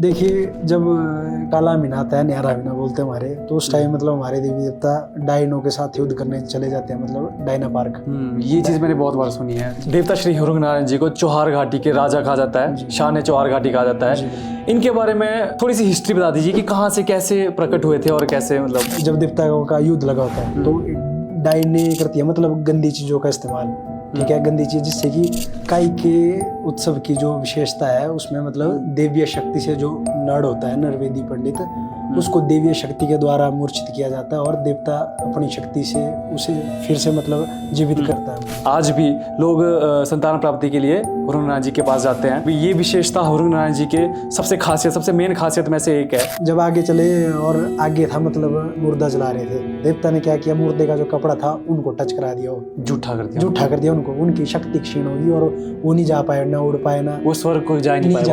देखिए, जब काला मीना आता है, न्यारा मीना बोलते हैं हमारे, तो उस टाइम मतलब हमारे देवी देवता डायनों के साथ युद्ध करने चले जाते हैं, मतलब डायना पार्क। ये चीज़ मैंने बहुत बार सुनी है। देवता श्री हुरुंग नारायण जी को चौहार घाटी के राजा कहा जाता है, शान चौहार घाटी कहा जाता है। इनके बारे में थोड़ी सी हिस्ट्री बता दीजिए कि कहाँ से कैसे प्रकट हुए थे और कैसे, मतलब जब देवताओं का युद्ध लगा होता है तो डायने करती है, मतलब गंदी चीजों का इस्तेमाल। ठीक है, गंदी चीज, जिससे कि काई के उत्सव की जो विशेषता है उसमें मतलब देवीय शक्ति से जो नर होता है, नरवेदी पंडित, उसको देवीय शक्ति के द्वारा मूर्छित किया जाता है और देवता अपनी शक्ति से उसे फिर से मतलब जीवित करता है। आज भी लोग संतान प्राप्ति के लिए हुरुंग नारायण जी के पास जाते हैं। ये विशेषता हुरुंग नारायण जी के सबसे मेन खासियत में से एक है। जब आगे चले और आगे था मतलब मुर्दा जला रहे थे, देवता ने क्या किया, मुर्दे का जो कपड़ा था उनको टच करा दिया, जूठा कर दिया उनको, उनकी शक्ति क्षीण होगी और वो नहीं जा पाए, ना उड़ पाए, ना वो स्वर्ग को जा नहीं पाए।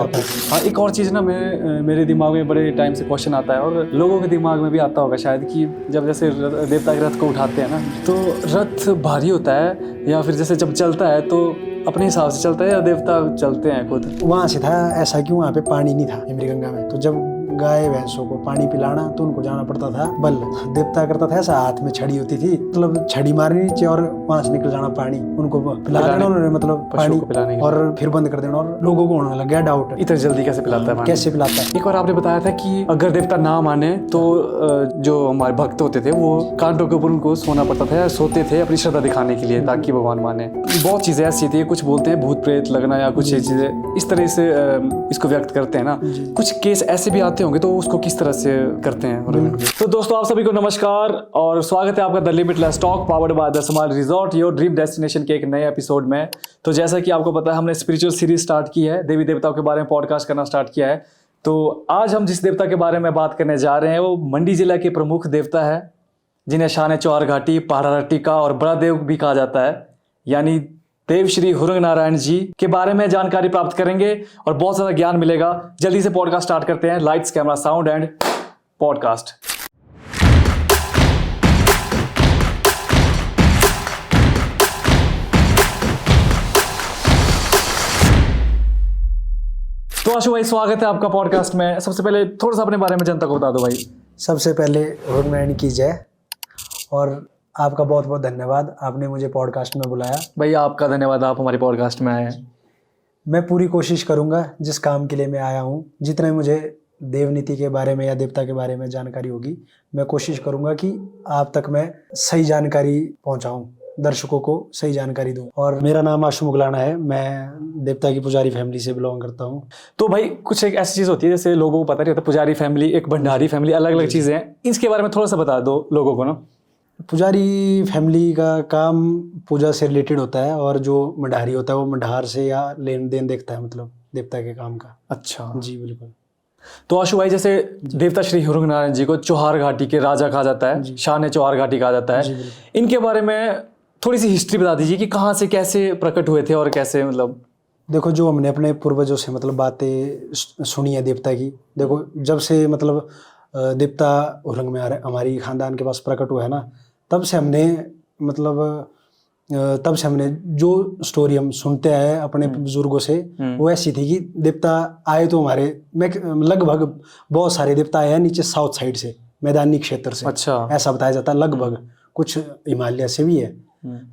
हाँ, एक और चीज़ ना मेरे दिमाग में बड़े टाइम से क्वेश्चन आता है और लोगों के दिमाग में भी आता होगा शायद, कि जब जैसे देवता के रथ को उठाते हैं ना, तो रथ भारी होता है या फिर जैसे जब चलता है तो अपने हिसाब से चलता है या देवता चलते हैं खुद? वहाँ से था ऐसा कि वहाँ पे पानी नहीं था हिमरी गंगा में, तो जब गाय भैंसों को पानी पिलाना तो उनको जाना पड़ता था बल। देवता करता था ऐसा, हाथ में छड़ी होती थी, मतलब छड़ी मारनी नीचे और वहां से निकल जाना पानी, उनको पिला देना उन्होंने, मतलब पानी, और फिर बंद कर देना। और लोगों को होने लग गया डाउट, इतनी जल्दी कैसे पिलाता है, कैसे पिलाता है। एक बार आपने बताया था कि अगर देवता ना माने तो जो हमारे भक्त होते थे वो कांटों के ऊपर उनको सोना पड़ता था या सोते थे अपनी श्रद्धा दिखाने के लिए, ताकि भगवान माने। बहुत चीजें ऐसी थी, कुछ बोलते हैं भूत प्रेत लगना या कुछ चीजें इस तरह से इसको व्यक्त करते हैं ना। कुछ केस ऐसे भी आते होंगे, तो उसको किस तरह से करते हैं? तो दोस्तों, आप सभी को नमस्कार और स्वागत है आपका the limitless talk powered by the smile resort, your dream destination के एक नए एपिसोड में। तो जैसा कि आपको पता है, हमने स्पिरिचुअल सीरीज स्टार्ट की है, देवी देवताओं के बारे में पॉडकास्ट करना स्टार्ट किया है। तो आज हम जिस देवता के बारे में बात करने जा रहे हैं वो मंडी जिला के प्रमुख देवता है, जिन्हें शान चौहार घाटी, पहाड़ाटिका और बड़ा देव भी कहा जाता है, यानी देव श्री हुरुंग नारायण जी के बारे में जानकारी प्राप्त करेंगे और बहुत ज़्यादा ज्ञान मिलेगा। जल्दी से पॉडकास्ट स्टार्ट करते हैं। Lights, camera, sound and podcast. तो आशु भाई, स्वागत है आपका पॉडकास्ट में। सबसे पहले थोड़ा सा अपने बारे में जनता को बता दो भाई। सबसे पहले हुरुंग नारायण की जय, और आपका बहुत बहुत धन्यवाद, आपने मुझे पॉडकास्ट में बुलाया। भाई आपका धन्यवाद, आप हमारे पॉडकास्ट में आए हैं। मैं पूरी कोशिश करूंगा जिस काम के लिए मैं आया हूँ, जितने मुझे देवनीति के बारे में या देवता के बारे में जानकारी होगी, मैं कोशिश करूंगा कि आप तक मैं सही जानकारी पहुंचाऊं, दर्शकों को सही जानकारी दूं। और मेरा नाम आशु मुगलाना है, मैं देवता की पुजारी फैमिली से बिलोंग करता हूं। तो भाई कुछ एक ऐसी चीज़ होती है, जैसे लोगों को पता नहीं होता, पुजारी फैमिली, एक भंडारी फैमिली, अलग अलग चीज़ें हैं। इसके बारे में थोड़ा सा बता दो लोगों को ना। पुजारी फैमिली का काम पूजा से रिलेटेड होता है, और जो मढ़ारी होता है वो मढ़ार से या लेन देन देखता है, मतलब देवता के काम का। अच्छा जी बिल्कुल। तो आशु भाई, जैसे देवता श्री हुरुंग नारायण जी को चौहार घाटी के राजा कहा जाता है, शान चौहार घाटी कहा जाता है। इनके बारे में थोड़ी सी हिस्ट्री बता दीजिए कि कहाँ से कैसे प्रकट हुए थे और कैसे, मतलब देखो, जो हमने अपने पूर्वजों से मतलब बातें सुनी है देवता की, देखो जब से मतलब देवता हुरुंग में हमारी खानदान के पास प्रकट हुआ है ना, तब से हमने जो स्टोरी हम सुनते आए अपने बुजुर्गों से, वो ऐसी थी कि देवता आए तो हमारे लगभग बहुत सारे देवता आए हैं नीचे साउथ साइड से, मैदानी क्षेत्र से। अच्छा, ऐसा बताया जाता है। लगभग कुछ हिमालय से भी है,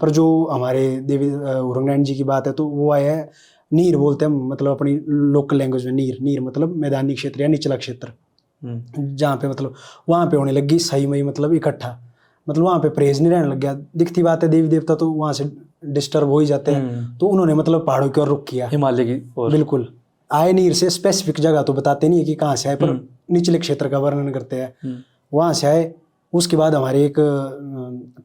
पर जो हमारे देवी हुरुंग नारायण जी की बात है तो वो आए हैं, नीर बोलते हैं, मतलब अपनी लोकल लैंग्वेज में नीर मतलब मैदानी क्षेत्र या निचला क्षेत्र, जहाँ पे मतलब वहाँ पे होने लगी सही में मतलब इकट्ठा, मतलब वहाँ पे प्रेज नहीं रहने लग गया। दिखती बात है, देवी देवता तो वहाँ से डिस्टर्ब हो ही जाते हैं, तो उन्होंने मतलब पहाड़ों की ओर रुख किया, हिमालय की ओर। बिल्कुल। आए नीर से, स्पेसिफिक जगह तो बताते नहीं है कि कहाँ से आए, पर निचले क्षेत्र का वर्णन करते हैं, वहाँ से आए। उसके बाद हमारे एक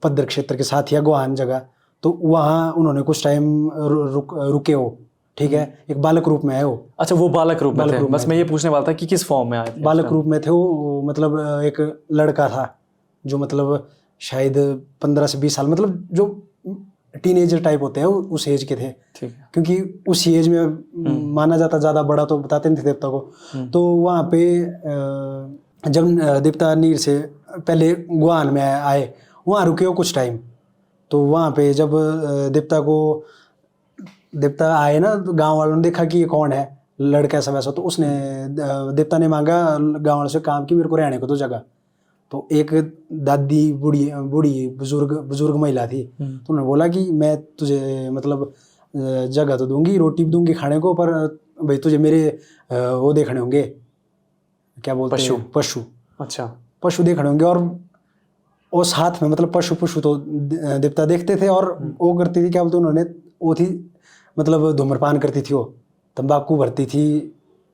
पद्दर क्षेत्र के साथ या गोहान जगह, तो वहाँ उन्होंने कुछ टाइम रुके हो। ठीक है, एक बालक रूप में आए हो। अच्छा, वो बालक रूप में थे। बस मैं ये पूछने वाला था कि किस फॉर्म में आए थे। बालक रूप में थे वो, मतलब एक लड़का था जो मतलब शायद 15 से 20 साल, मतलब जो टीनेजर टाइप होते हैं उस एज के थे। ठीक है। क्योंकि उस एज में माना जाता ज़्यादा बड़ा तो बताते नहीं थे देवता को। तो वहाँ पे जब देवता नीर से पहले गुआन में आए, वहाँ रुके हो कुछ टाइम। तो वहाँ पे जब देवता आए ना, तो गाँव वालों ने देखा कि ये कौन है, लड़का ऐसा वैसा, तो उसने देवता ने मांगा गाँव वालों से काम की मेरे को रहने को तो जगह। तो एक दादी बूढ़ी बूढ़ी बुजुर्ग महिला थी, तो उन्होंने बोला कि मैं तुझे मतलब जगह तो दूंगी, रोटी भी दूंगी खाने को, पर भाई तुझे मेरे वो देखने होंगे, क्या बोलते हैं, पशु। अच्छा, पशु देखने होंगे। और साथ में मतलब पशु तो देवता देखते थे, और वो करती थी क्या बोलते उन्होंने, वो थी मतलब धूम्रपान करती थी, वो तंबाकू भरती थी,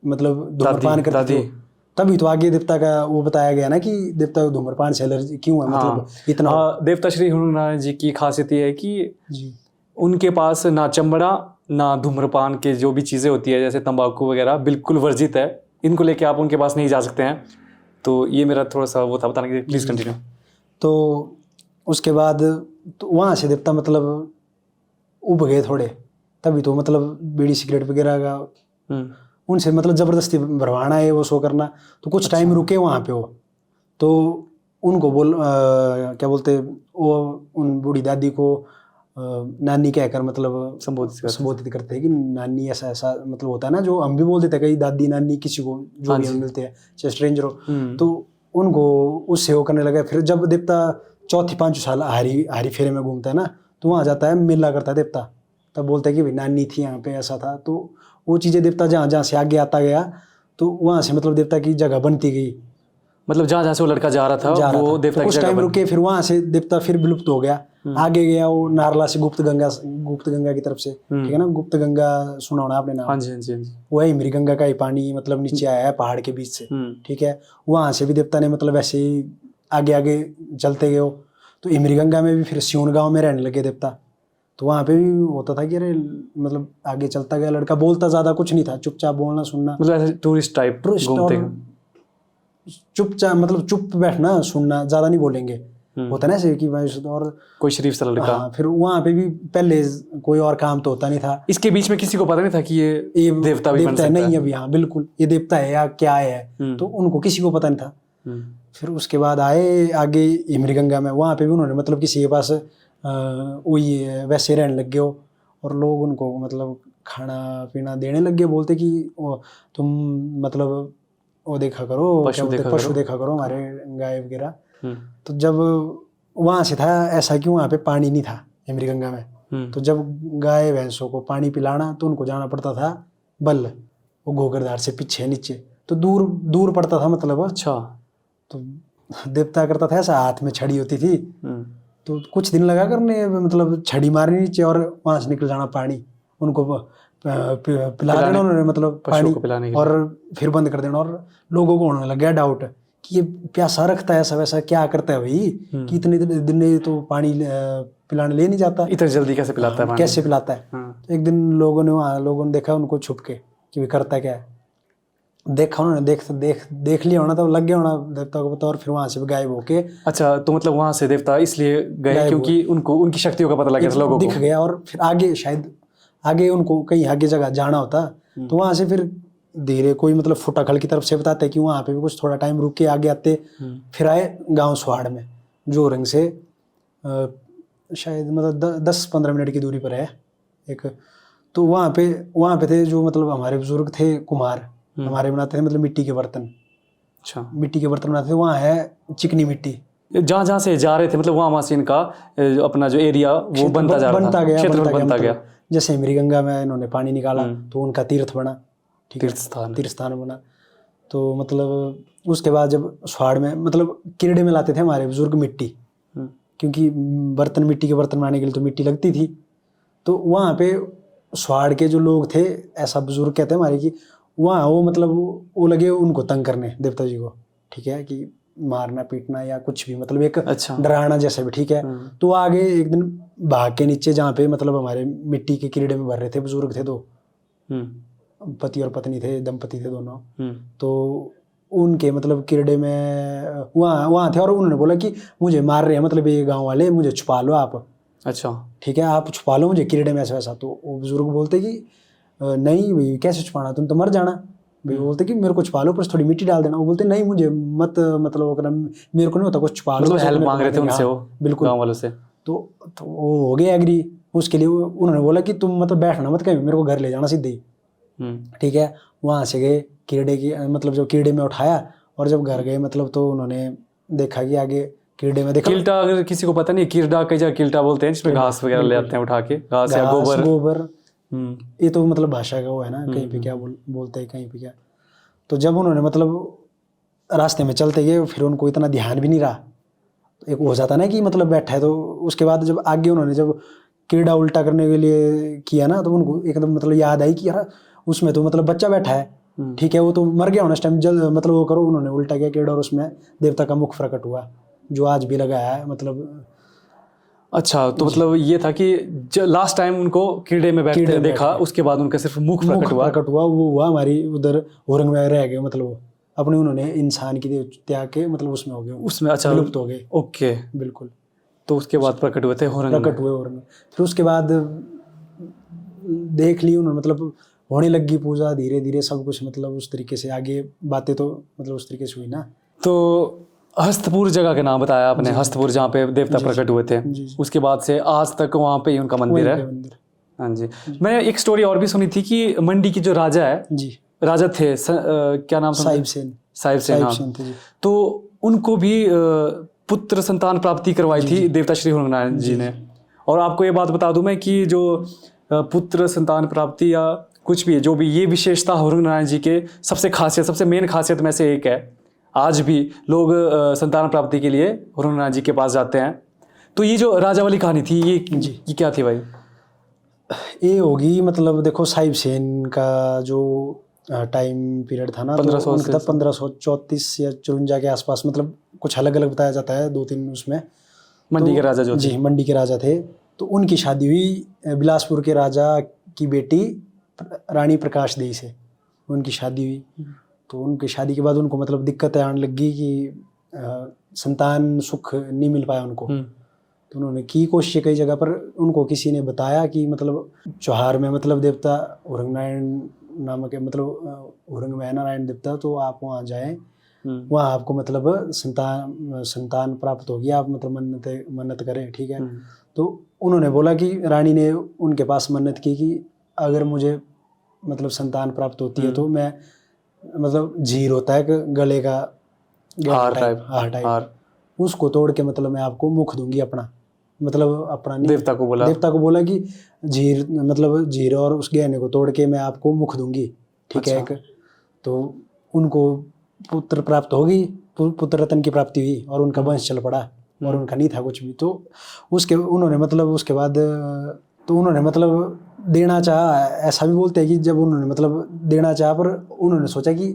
मतलब धूम्रपान करती थी। तभी तो आगे देवता का वो बताया गया ना कि देवता को धूम्रपान से एलर्जी क्यों है, मतलब इतना। देवता श्री हनुमान जी की खासियत ये है कि जी उनके पास ना चमड़ा ना धूम्रपान के जो भी चीज़ें होती है जैसे तंबाकू वगैरह बिल्कुल वर्जित है। इनको लेके आप उनके पास नहीं जा सकते हैं। तो ये मेरा थोड़ा सा वो था बताने के लिए, प्लीज़ कंटिन्यू। तो उसके बाद तो वहाँ से देवता मतलब उब गए थोड़े, तभी तो मतलब बीड़ी सिगरेट वगैरह का उनसे मतलब ज़बरदस्ती भरवाना है वो शो करना। तो कुछ टाइम रुके वहाँ पे वो, तो उनको क्या बोलते वो उन बूढ़ी दादी को नानी कहकर मतलब संबोधित करते हैं कि नानी, ऐसा ऐसा मतलब होता है ना, जो हम भी बोल देते हैं कई दादी नानी किसी को जो भी मिलते हैं चाहे स्ट्रेंजर हो। तो उनको उससे वो करने लगा। फिर जब देवता 4-5 साल हारी फेरे में घूमता है ना, तो वहाँ जाता है, मिलना करता है देवता, तब बोलता है कि भाई नानी थी यहाँ पे, ऐसा था। तो वो चीज़ें देवता जहाँ जहाँ से आगे आता गया, तो वहाँ से मतलब देवता की जगह बनती गई। मतलब जहाँ जहाँ से वो लड़का जा रहा था वो देवता की कुछ टाइम रुके, फिर वहाँ से देवता फिर विलुप्त हो गया। आगे गया वो नारला से गुप्त गंगा की तरफ से, ठीक है ना। गुप्त गंगा सुना होना आपने नाम? हाँ जी, हाँ जी, हाँ जी। वो है इमरी गंगा का ही पानी मतलब नीचे आया है पहाड़ के बीच से, ठीक है। वहाँ से भी देवता ने मतलब ऐसे ही आगे आगे चलते गए। तो इमरी गंगा में भी फिर सियोन गाँव में रहने लगे देवता। तो वहाँ पे भी होता था कि अरे मतलब आगे चलता गया लड़का, बोलता ज़्यादा कुछ नहीं था, चुपचाप बोलना सुनना, मतलब ऐसे टूरिस्ट घूमते हैं, चुपचाप मतलब चुप बैठना सुनना, ज़्यादा नहीं बोलेंगे, होता ना ऐसे कि भाई। और कोई शरीफ सा लड़का। फिर वहाँ पे भी पहले कोई और काम तो होता नहीं था। इसके बीच में किसी को पता नहीं था कि ये देवता भी बन सकता है। नहीं अभी, हाँ बिल्कुल, ये देवता है या क्या है, तो उनको किसी को पता नहीं था। फिर उसके बाद आए आगे इमरी गंगा में, वहाँ पे भी उन्होंने मतलब किसी के पास वही वैसे रहने लग गए हो, और लोग उनको मतलब खाना पीना देने लग गए। बोलते कि तुम मतलब वो देखा करो, पशु देखा करो हमारे, गाय वगैरह। तो जब वहाँ से था ऐसा कि वहाँ पे पानी नहीं था इमरी गंगा में, तो जब गाय भैंसों को पानी पिलाना तो उनको जाना पड़ता था बल, वो गोगरधार से पीछे नीचे, तो दूर दूर पड़ता था मतलब। अच्छा। तो देवता करता था ऐसा, हाथ में छड़ी होती थी, तो कुछ दिन लगा करने मतलब छड़ी मारनी नीचे और वहाँ से निकल जाना पानी, उनको पिला देना उन्होंने मतलब पानी, और फिर बंद कर देना। और लोगों को होने लग गया डाउट कि ये प्यासा रखता है ऐसा वैसा, क्या करता है भाई कि इतने दिन तो पानी पिलाने ले नहीं जाता, इतनी जल्दी कैसे पिलाता है, कैसे पिलाता है। तो एक दिन लोगों ने देखा उनको छुप के कि वे करता क्या है, देखा उन्होंने, देख लिया होना, तब लग गया होना देवता को पता, और फिर वहां से भी गायब होके। अच्छा, तो मतलब वहां से देवता इसलिए गए क्योंकि उनको उनकी शक्तियों का पता लग गया था, लोगों को दिख गया। और फिर आगे शायद आगे उनको कहीं आगे जगह जाना होता, तो वहां से फिर धीरे कोई मतलब फुटाखल की तरफ से बताते कि वहां पे भी कुछ थोड़ा टाइम रुक के आगे आते। फिर आए गांव सुहाड़ में, जो रंग से शायद मतलब 10-15 मिनट की दूरी पर है एक। तो वहाँ पे थे जो मतलब हमारे बुजुर्ग थे कुम्हार, हमारे बनाते थे मतलब मिट्टी के बर्तन। अच्छा, मिट्टी के बर्तन बनाते थे। वहाँ है चिकनी मिट्टी, जहाँ से जा रहे थे मतलब वहाँ से इनका अपना जो एरिया वो बनता गया। जैसे इमरी गंगा में इन्होंने पानी निकाला तो उनका तीर्थ बना, तीर्थ स्थान बना। तो मतलब उसके बाद जब सुहाड़ में मतलब किरड़े में लाते थे हमारे बुजुर्ग मिट्टी, क्योंकि मिट्टी के बर्तन बनाने के लिए तो मिट्टी लगती थी। तो वहाँ पे सुहाड़ के जो लोग थे, ऐसा बुजुर्ग कहते हैं हमारे कि वहाँ वो मतलब वो लगे उनको तंग करने देवता जी को, ठीक है, कि मारना पीटना या कुछ भी मतलब एक डराना जैसा भी, ठीक है। तो आगे एक दिन भाग के नीचे जहाँ पे मतलब हमारे मिट्टी के किरड़े में भर रहे थे, बुजुर्ग थे दो, पति और पत्नी थे, दंपति थे दोनों। तो उनके मतलब किरड़े में वहाँ थे, और उन्होंने बोला कि मुझे मार रहे हैं मतलब ये गाँव वाले, मुझे छुपा लो आप। अच्छा, ठीक है, आप छुपा लो मुझे किरड़े में ऐसा वैसा। तो वो बुजुर्ग बोलते कि नहीं भाई कैसे छुपाना, तुम तो मर जाना भाई। बोलते कि मेरे को छुपा लो, पर थोड़ी मिट्टी डाल देना। वो बोलते नहीं मुझे मत मतलब मेरे को नहीं होता कुछ, छुपा लो। मतलब हेल्प मांग रहे थे उनसे, वो बिल्कुल गाँव वालों से। तो वो हो गए एग्री। उसके लिए उन्होंने बोला कि तुम मतलब बैठना मत कहीं, मेरे को घर ले जाना सीधे ही, ठीक है। वहाँ से गए कीड़े की मतलब जो कीड़े में उठाया, और जब घर गए मतलब तो उन्होंने देखा कि आगे कीड़े में देखा किल्टा, अगर किसी को पता नहीं, किरडा कई जगह किल्टा बोलते हैं, जिसमें घास वगैरह ले आते हैं उठा के, घास या गोबर। गोबर ये तो मतलब भाषा का वो है ना, कहीं पे क्या बोलते हैं, कहीं पे क्या। तो जब उन्होंने मतलब रास्ते में चलते गए, फिर उनको इतना ध्यान भी नहीं रहा, एक हो जाता ना कि मतलब बैठा है, तो उसके बाद जब आगे उन्होंने जब कीड़ा उल्टा करने के लिए किया ना, तो उनको एकदम मतलब याद आई कि यार उसमें तो मतलब बच्चा बैठा है, ठीक है, वो तो मर गया होना इस टाइम, जल्द मतलब वो करो। उन्होंने उल्टा किया कीड़ा और उसमें देवता का मुख प्रकट हुआ, जो आज भी लगा है मतलब। अच्छा, तो मतलब ये था कि लास्ट टाइम उनको कीड़े में बैठते देखा, उसके बाद उनका सिर्फ मुख प्रकट हुआ। वो हुआ हमारी उधर औरंग में रह गए, मतलब वो अपने उन्होंने इंसान की त्याग के मतलब उसमें हो गए, उसमें अच्छा विलुप्त हो गए। ओके, बिल्कुल। तो उसके बाद प्रकट हुए थे प्रकट हुए औरंग में। फिर उसके बाद देख ली उन्होंने, मतलब होने लगी पूजा धीरे धीरे सब कुछ, मतलब उस तरीके से आगे बातें तो मतलब उस तरीके से हुई ना। तो हस्तपुर जगह का नाम बताया आपने, हस्तपुर जहाँ पे देवता प्रकट हुए थे, उसके बाद से आज तक वहाँ पे ही उनका मंदिर है। हाँ जी। मैं एक स्टोरी और भी सुनी थी कि मंडी की जो राजा है जी, राजा थे क्या नाम था? साहिब सेन। हाँ, तो उनको भी पुत्र संतान प्राप्ति करवाई थी देवता श्री हरनारायण जी ने। और आपको ये बात बता दूं मैं कि जो पुत्र संतान प्राप्ति या कुछ भी जो भी ये विशेषता हरनारायण जी के सबसे खासियत, सबसे मेन खासियत में से एक है। आज भी लोग संतान प्राप्ति के लिए हरनारायण जी के पास जाते हैं। तो ये जो राजा वाली कहानी थी, ये क्या थी भाई? ये होगी मतलब देखो, साहिब सेन का जो टाइम पीरियड था ना, 1534 या 54 के आसपास, मतलब कुछ अलग अलग बताया जाता है, 2-3 उसमें। मंडी के राजा जो जी, मंडी के राजा थे, तो उनकी शादी हुई बिलासपुर के राजा की बेटी रानी प्रकाश देवी से, उनकी शादी हुई। तो उनकी शादी के बाद उनको मतलब दिक्कतें आने लगी कि संतान सुख नहीं मिल पाया उनको। तो उन्होंने की कोशिश कई जगह पर, उनको किसी ने बताया कि मतलब चौहार में मतलब देवता औरंगनारायण नामक है, मतलब औरंग में है नारायण देवता, तो आप वहाँ जाएं, वहाँ आपको मतलब संतान प्राप्त होगी, आप मतलब मन्नत करें, ठीक है। तो उन्होंने बोला कि रानी ने उनके पास मन्नत की कि अगर मुझे मतलब संतान प्राप्त होती है तो मैं मतलब झीर होता है गले का हार टाइप, उसको तोड़ के मतलब मैं आपको मुख दूंगी अपना, मतलब अपना नहीं, देवता को बोला कि झीर मतलब झीर और उस गहने को तोड़ के मैं आपको मुख दूंगी, ठीक है। तो उनको पुत्र प्राप्त होगी, पुत्र रत्न की प्राप्ति हुई और उनका वंश चल पड़ा, और उनका नहीं था कुछ भी। तो उन्होंने मतलब उसके बाद तो उन्होंने मतलब देना चाहा, ऐसा भी बोलते हैं कि जब उन्होंने मतलब देना चाहा, पर उन्होंने सोचा कि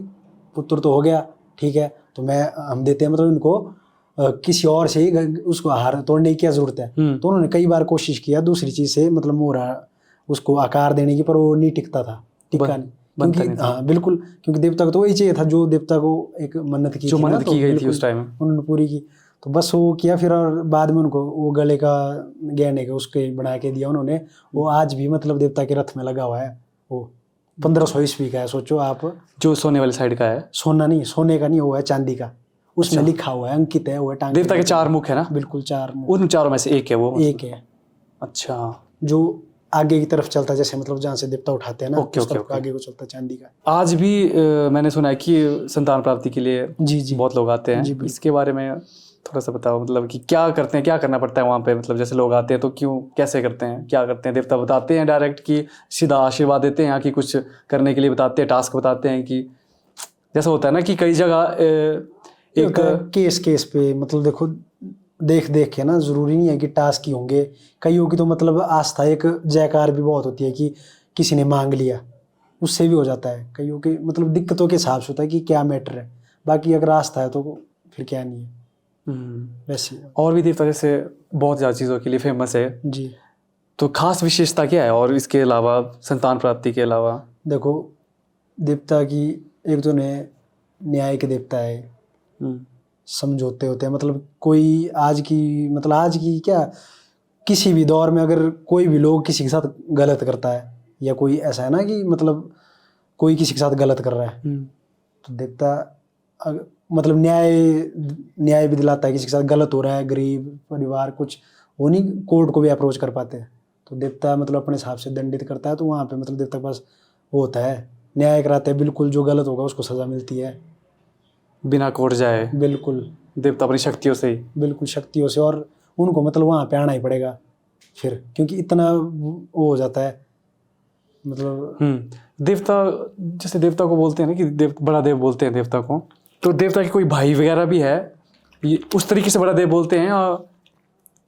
पुत्र तो हो गया, ठीक है, तो हम देते हैं, मतलब इनको किसी और से ही उसको हार तोड़ने की क्या जरूरत है। तो उन्होंने कई बार कोशिश किया दूसरी चीज से मतलब मोहरा उसको आकार देने की, पर वो नहीं टिकता था, टिका नहीं, क्योंकि हाँ बिल्कुल, क्योंकि देवता को तो वही चाहिए था जो देवता को एक मन्नत की गई थी उस टाइम, उन्होंने पूरी की। तो बस वो किया फिर, और बाद में उनको वो गले का गहने का उसके बना के दिया उन्होंने। वो आज भी मतलब देवता के रथ में लगा हुआ है, वो 1500 ईस्वी का है, सोचो आप। जो सोने वाली साइड का है? सोना नहीं, सोने का नहीं, वो है चांदी का, उसमें लिखा हुआ है, अंकित है, वो टांग देवता के 4 मुख है ना? बिल्कुल 4 मुख, उन 4 में से एक है वो, एक है। अच्छा, जो आगे की तरफ चलता है, जैसे मतलब जहाँ से देवता उठाते हैं ना, उस तरफ आगे को चलता है चांदी का। आज भी मैंने सुना है कि संतान प्राप्ति के लिए जी बहुत लोग आते हैं। इसके बारे में थोड़ा सा बताओ, मतलब कि क्या करते हैं, क्या करना पड़ता है वहाँ पे, मतलब जैसे लोग आते हैं तो क्यों, कैसे करते हैं, क्या करते हैं? देवता बताते हैं डायरेक्ट कि सीधा आशीर्वाद देते हैं, कि कुछ करने के लिए बताते हैं, टास्क बताते हैं, कि जैसा होता है ना कि कई जगह एक केस पे मतलब देखो देख के ना, जरूरी नहीं है कि टास्क ही होंगे, कईयों की तो मतलब आस्था एक जयकार भी बहुत होती है कि किसी ने मांग लिया, उससे भी हो जाता है। कईयों के मतलब दिक्कतों के हिसाब से होता है कि क्या मैटर है, बाकी अगर आस्था है तो फिर क्या नहीं है। वैसे और भी देवता जैसे बहुत ज़्यादा चीज़ों के लिए फेमस है जी, तो खास विशेषता क्या है? और इसके अलावा संतान प्राप्ति के अलावा देखो, देवता की एक तो न्याय के देवता है, समझौते होते हैं, मतलब कोई आज की क्या, किसी भी दौर में अगर कोई भी लोग किसी के साथ गलत करता है, या कोई ऐसा है ना कि मतलब कोई किसी के साथ गलत कर रहा है, तो देवता मतलब न्याय भी दिलाता है। किसी के साथ गलत हो रहा है, गरीब परिवार कुछ वो नहीं कोर्ट को भी अप्रोच कर पाते हैं, तो देवता मतलब अपने हिसाब से दंडित करता है। तो वहाँ पे मतलब देवता के पास वो होता है न्याय कराते हैं, बिल्कुल जो गलत होगा उसको सज़ा मिलती है, बिना कोर्ट जाए बिल्कुल देवता अपनी शक्तियों से ही। बिल्कुल शक्तियों से। और उनको मतलब वहाँ पे आना ही पड़ेगा फिर, क्योंकि इतना वो हो जाता है मतलब। देवता, जैसे देवता को बोलते हैं ना कि बड़ा देव बोलते हैं देवता को, तो देवता के कोई भाई वगैरह भी है, ये उस तरीके से बड़ा देव बोलते हैं, और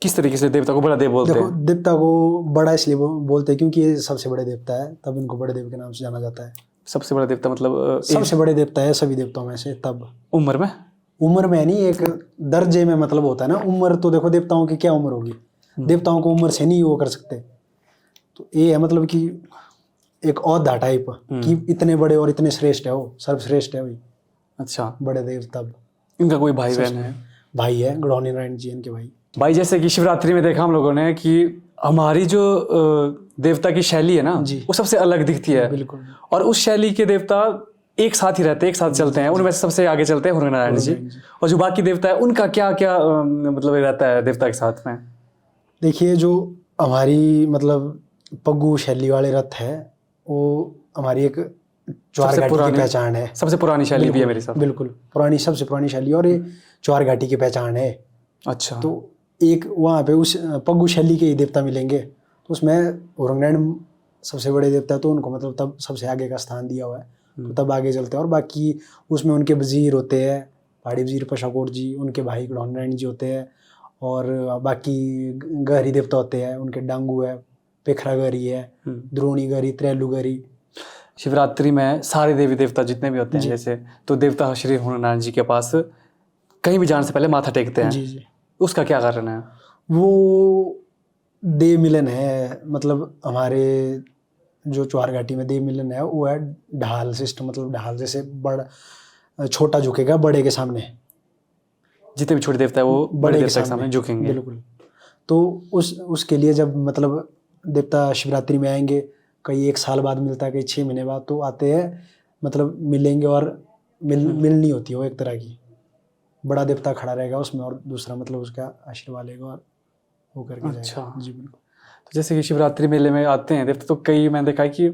किस तरीके से देवता को बड़ा देव बोलते देखो, हैं? देवता को बड़ा इसलिए बोलते हैं क्योंकि ये सबसे बड़े देवता है, तब इनको बड़े देव के नाम से जाना जाता है। सबसे बड़ा देवता मतलब सबसे बड़े देवता है सभी देवताओं में से। तब उम्र में नहीं, एक दर्जे में मतलब होता है ना। उम्र तो देखो देवताओं की क्या उम्र होगी, देवताओं को उम्र से नहीं वो कर सकते। तो ये है मतलब कि एक औधा टाइप कि इतने बड़े और इतने श्रेष्ठ है, वो सर्वश्रेष्ठ है वही। अच्छा, बड़े देव। तब इनका कोई भाई बहन है? भाई है, गढ़वानी नारायण जी इनके भाई। भाई जैसे कि शिवरात्रि में देखा हम लोगों ने कि हमारी जो देवता की शैली है ना, वो सबसे अलग दिखती है। बिल्कुल। और उस शैली के देवता एक साथ ही रहते हैं, एक साथ चलते हैं। उनमें से सबसे आगे चलते हैं हुरनारायण जी। और जो बाकी देवता है उनका क्या क्या मतलब रहता है देवता के साथ में? देखिए, जो हमारी मतलब पग्गू शैली वाले रथ है, वो हमारी एक ज्वार घाटी की पहचान है। सबसे पुरानी शैली भी है मेरे साथ। बिल्कुल पुरानी, सबसे पुरानी शैली, और ये ज्वार घाटी की पहचान है। अच्छा। तो एक वहाँ पे उस पग्गू शैली के ही देवता मिलेंगे, तो उसमें हुरनारायण सबसे बड़े देवता है, तो उनको मतलब तब सबसे आगे का स्थान दिया हुआ है, तो तब आगे चलते हैं। और बाकी उसमें उनके वजीर होते हैं, पहाड़ी वजीर पशाकोट जी, उनके भाई गढ़वानी जी होते हैं, और बाकी गहरी देवता होते हैं, उनके डांगू है, पेखरा गहरी है, द्रोणी गहरी, त्रेलू गहरी। शिवरात्रि में सारे देवी देवता जितने भी होते हैं जैसे, तो देवता श्री हुरनारायण जी के पास कहीं भी जाने से पहले माथा टेकते हैं। जी जी। उसका क्या कारण है? वो देव मिलन है, मतलब हमारे जो ज्वार घाटी में देव मिलन है वो है ढाल सिस्टम, मतलब ढाल जैसे बड़ा छोटा झुकेगा बड़े के सामने, जितने भी छोटे देवता है वो बड़े देवता के सामने झुकेंगे। बिल्कुल। तो उसके लिए जब मतलब देवता शिवरात्रि में आएंगे, कई 1 साल बाद मिलता है, कई 6 महीने बाद, तो आते हैं मतलब मिलेंगे, और मिलनी होती है वो एक तरह की। बड़ा देवता खड़ा रहेगा उसमें, और दूसरा मतलब उसका आशीर्वाद लेगा और वो करके जाएगा। अच्छा जी बिल्कुल। तो जैसे कि शिवरात्रि मेले में आते हैं देवता, तो कई मैंने देखा है कि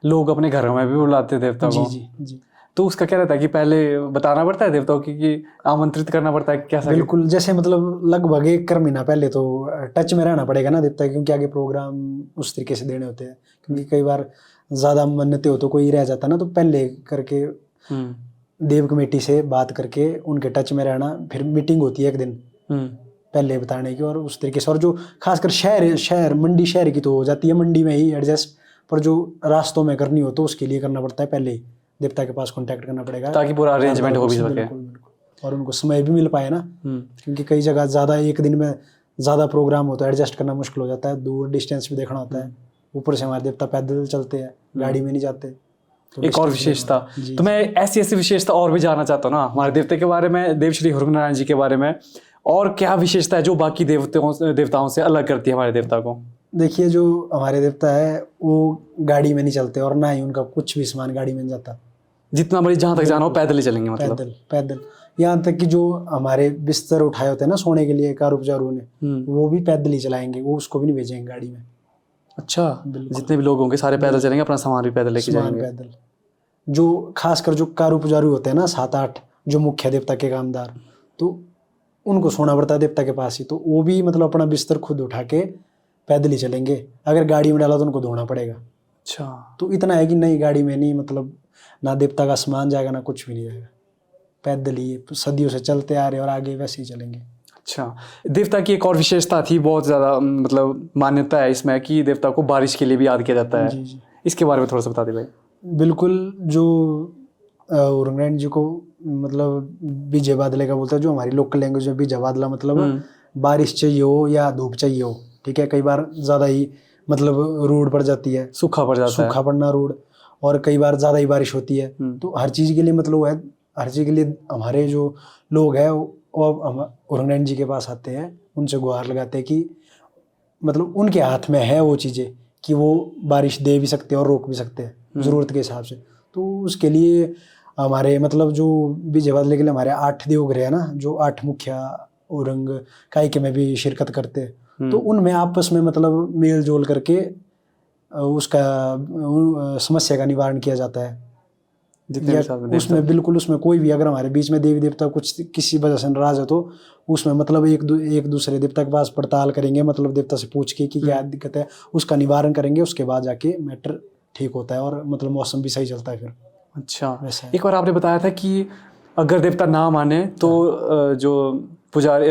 लोग अपने घरों में भी बुलाते हैं देवता को। जी जी। तो उसका क्या रहता है कि पहले बताना पड़ता है देवताओं की, कि आमंत्रित करना पड़ता है क्या? बिल्कुल, जैसे मतलब लगभग 1 महीना पहले तो टच में रहना पड़ेगा ना देवता, क्योंकि आगे प्रोग्राम उस तरीके से देने होते हैं। क्योंकि कई बार ज़्यादा मन्नतें हो तो कोई रह जाता ना, तो पहले करके देव कमेटी से बात करके उनके टच में रहना, फिर मीटिंग होती है 1 दिन पहले बताने की, और उस तरीके से। और जो खासकर शहर मंडी शहर की तो हो जाती है मंडी में ही एडजस्ट, पर जो रास्तों में करनी हो तो उसके लिए करना पड़ता है, पहले ही देवता के पास कांटेक्ट करना पड़ेगा, ताकि पूरा अरेंजमेंट हो भी सके। बिल्कुल। और उनको समय भी मिल पाए ना, क्योंकि कई जगह ज़्यादा 1 दिन में ज़्यादा प्रोग्राम होता है, एडजस्ट करना मुश्किल हो जाता है, दूर डिस्टेंस भी देखना होता है। ऊपर से हमारे देवता पैदल चलते हैं, गाड़ी में नहीं जाते। तो एक और विशेषता, तो मैं ऐसी विशेषता और भी जानना चाहता हूँ ना हमारे देवता के बारे में, देव श्री हुरनारायण जी के बारे में। और क्या विशेषता है जो बाकी देवताओं से अलग करती है हमारे देवता को? देखिए, जो हमारे देवता है वो गाड़ी में नहीं चलते, और ना ही उनका कुछ भी सामान गाड़ी में नहीं जाता। जितना बड़ी जहाँ तक जाना हो पैदल ही चलेंगे, मतलब पैदल। यहाँ तक कि जो हमारे बिस्तर उठाए होते हैं ना सोने के लिए कारूपजारू ने, वो भी पैदल ही चलाएंगे, वो उसको भी नहीं भेजेंगे गाड़ी में। अच्छा, जितने भी लोग होंगे सारे पैदल चलेंगे, अपना सामान भी पैदल लेके जाएंगे। पैदल। जो खासकर जो कारूपजारू होते हैं ना 7-8 जो मुख्य देवता के कामदार, तो उनको सोना पड़ता है देवता के पास ही, तो वो भी मतलब अपना बिस्तर खुद उठा के पैदल ही चलेंगे। अगर गाड़ी में डाला तो उनको धोना पड़ेगा। अच्छा, तो इतना है कि नहीं, गाड़ी में नहीं, मतलब ना देवता का सामान जाएगा ना कुछ भी नहीं जाएगा, पैदल ही सदियों से चलते आ रहे और आगे वैसे ही चलेंगे। अच्छा, देवता की एक और विशेषता थी, बहुत ज़्यादा मतलब मान्यता है इसमें, कि देवता को बारिश के लिए भी याद किया जाता है। जी। इसके बारे में थोड़ा सा बता दे भाई। बिल्कुल, जो हुरनारायण जी को मतलब बीजे बादले का बोलता है, जो हमारी लोकल लैंग्वेज में बीजा बादला मतलब बारिश चाहिए हो या धूप चाहिए हो, ठीक है। कई बार ज़्यादा ही मतलब रूड पड़ जाती है, सूखा पड़ जाता है, सूखा पड़ना रूड, और कई बार ज़्यादा ही बारिश होती है। तो हर चीज़ के लिए मतलब है, हर चीज़ के लिए हमारे जो लोग हैं वो हुरनारायण जी के पास आते हैं, उनसे गुहार लगाते हैं कि मतलब उनके हाथ में है वो चीज़ें, कि वो बारिश दे भी सकते हैं और रोक भी सकते हैं ज़रूरत के हिसाब से। तो उसके लिए हमारे मतलब जो बीजे बादले के लिए हमारे 8 देवग्रह है ना, जो 8 मुखिया औरंग कायके में भी शिरकत करते हैं, तो उनमें आपस में मतलब मेल जोल करके उसका समस्या का निवारण किया जाता है। जितने या भी साथ में देवता उसमें बिल्कुल उसमें कोई भी अगर हमारे बीच में देवी देवता कुछ किसी वजह से नाराज है तो उसमें मतलब एक दूसरे देवता के पास पड़ताल करेंगे, मतलब देवता से पूछ के कि क्या दिक्कत है, उसका निवारण करेंगे, उसके बाद जाके मैटर ठीक होता है और मतलब मौसम भी सही चलता है फिर। अच्छा, वैसा है। एक बार आपने बताया था कि अगर देवता ना माने तो जो पुजारी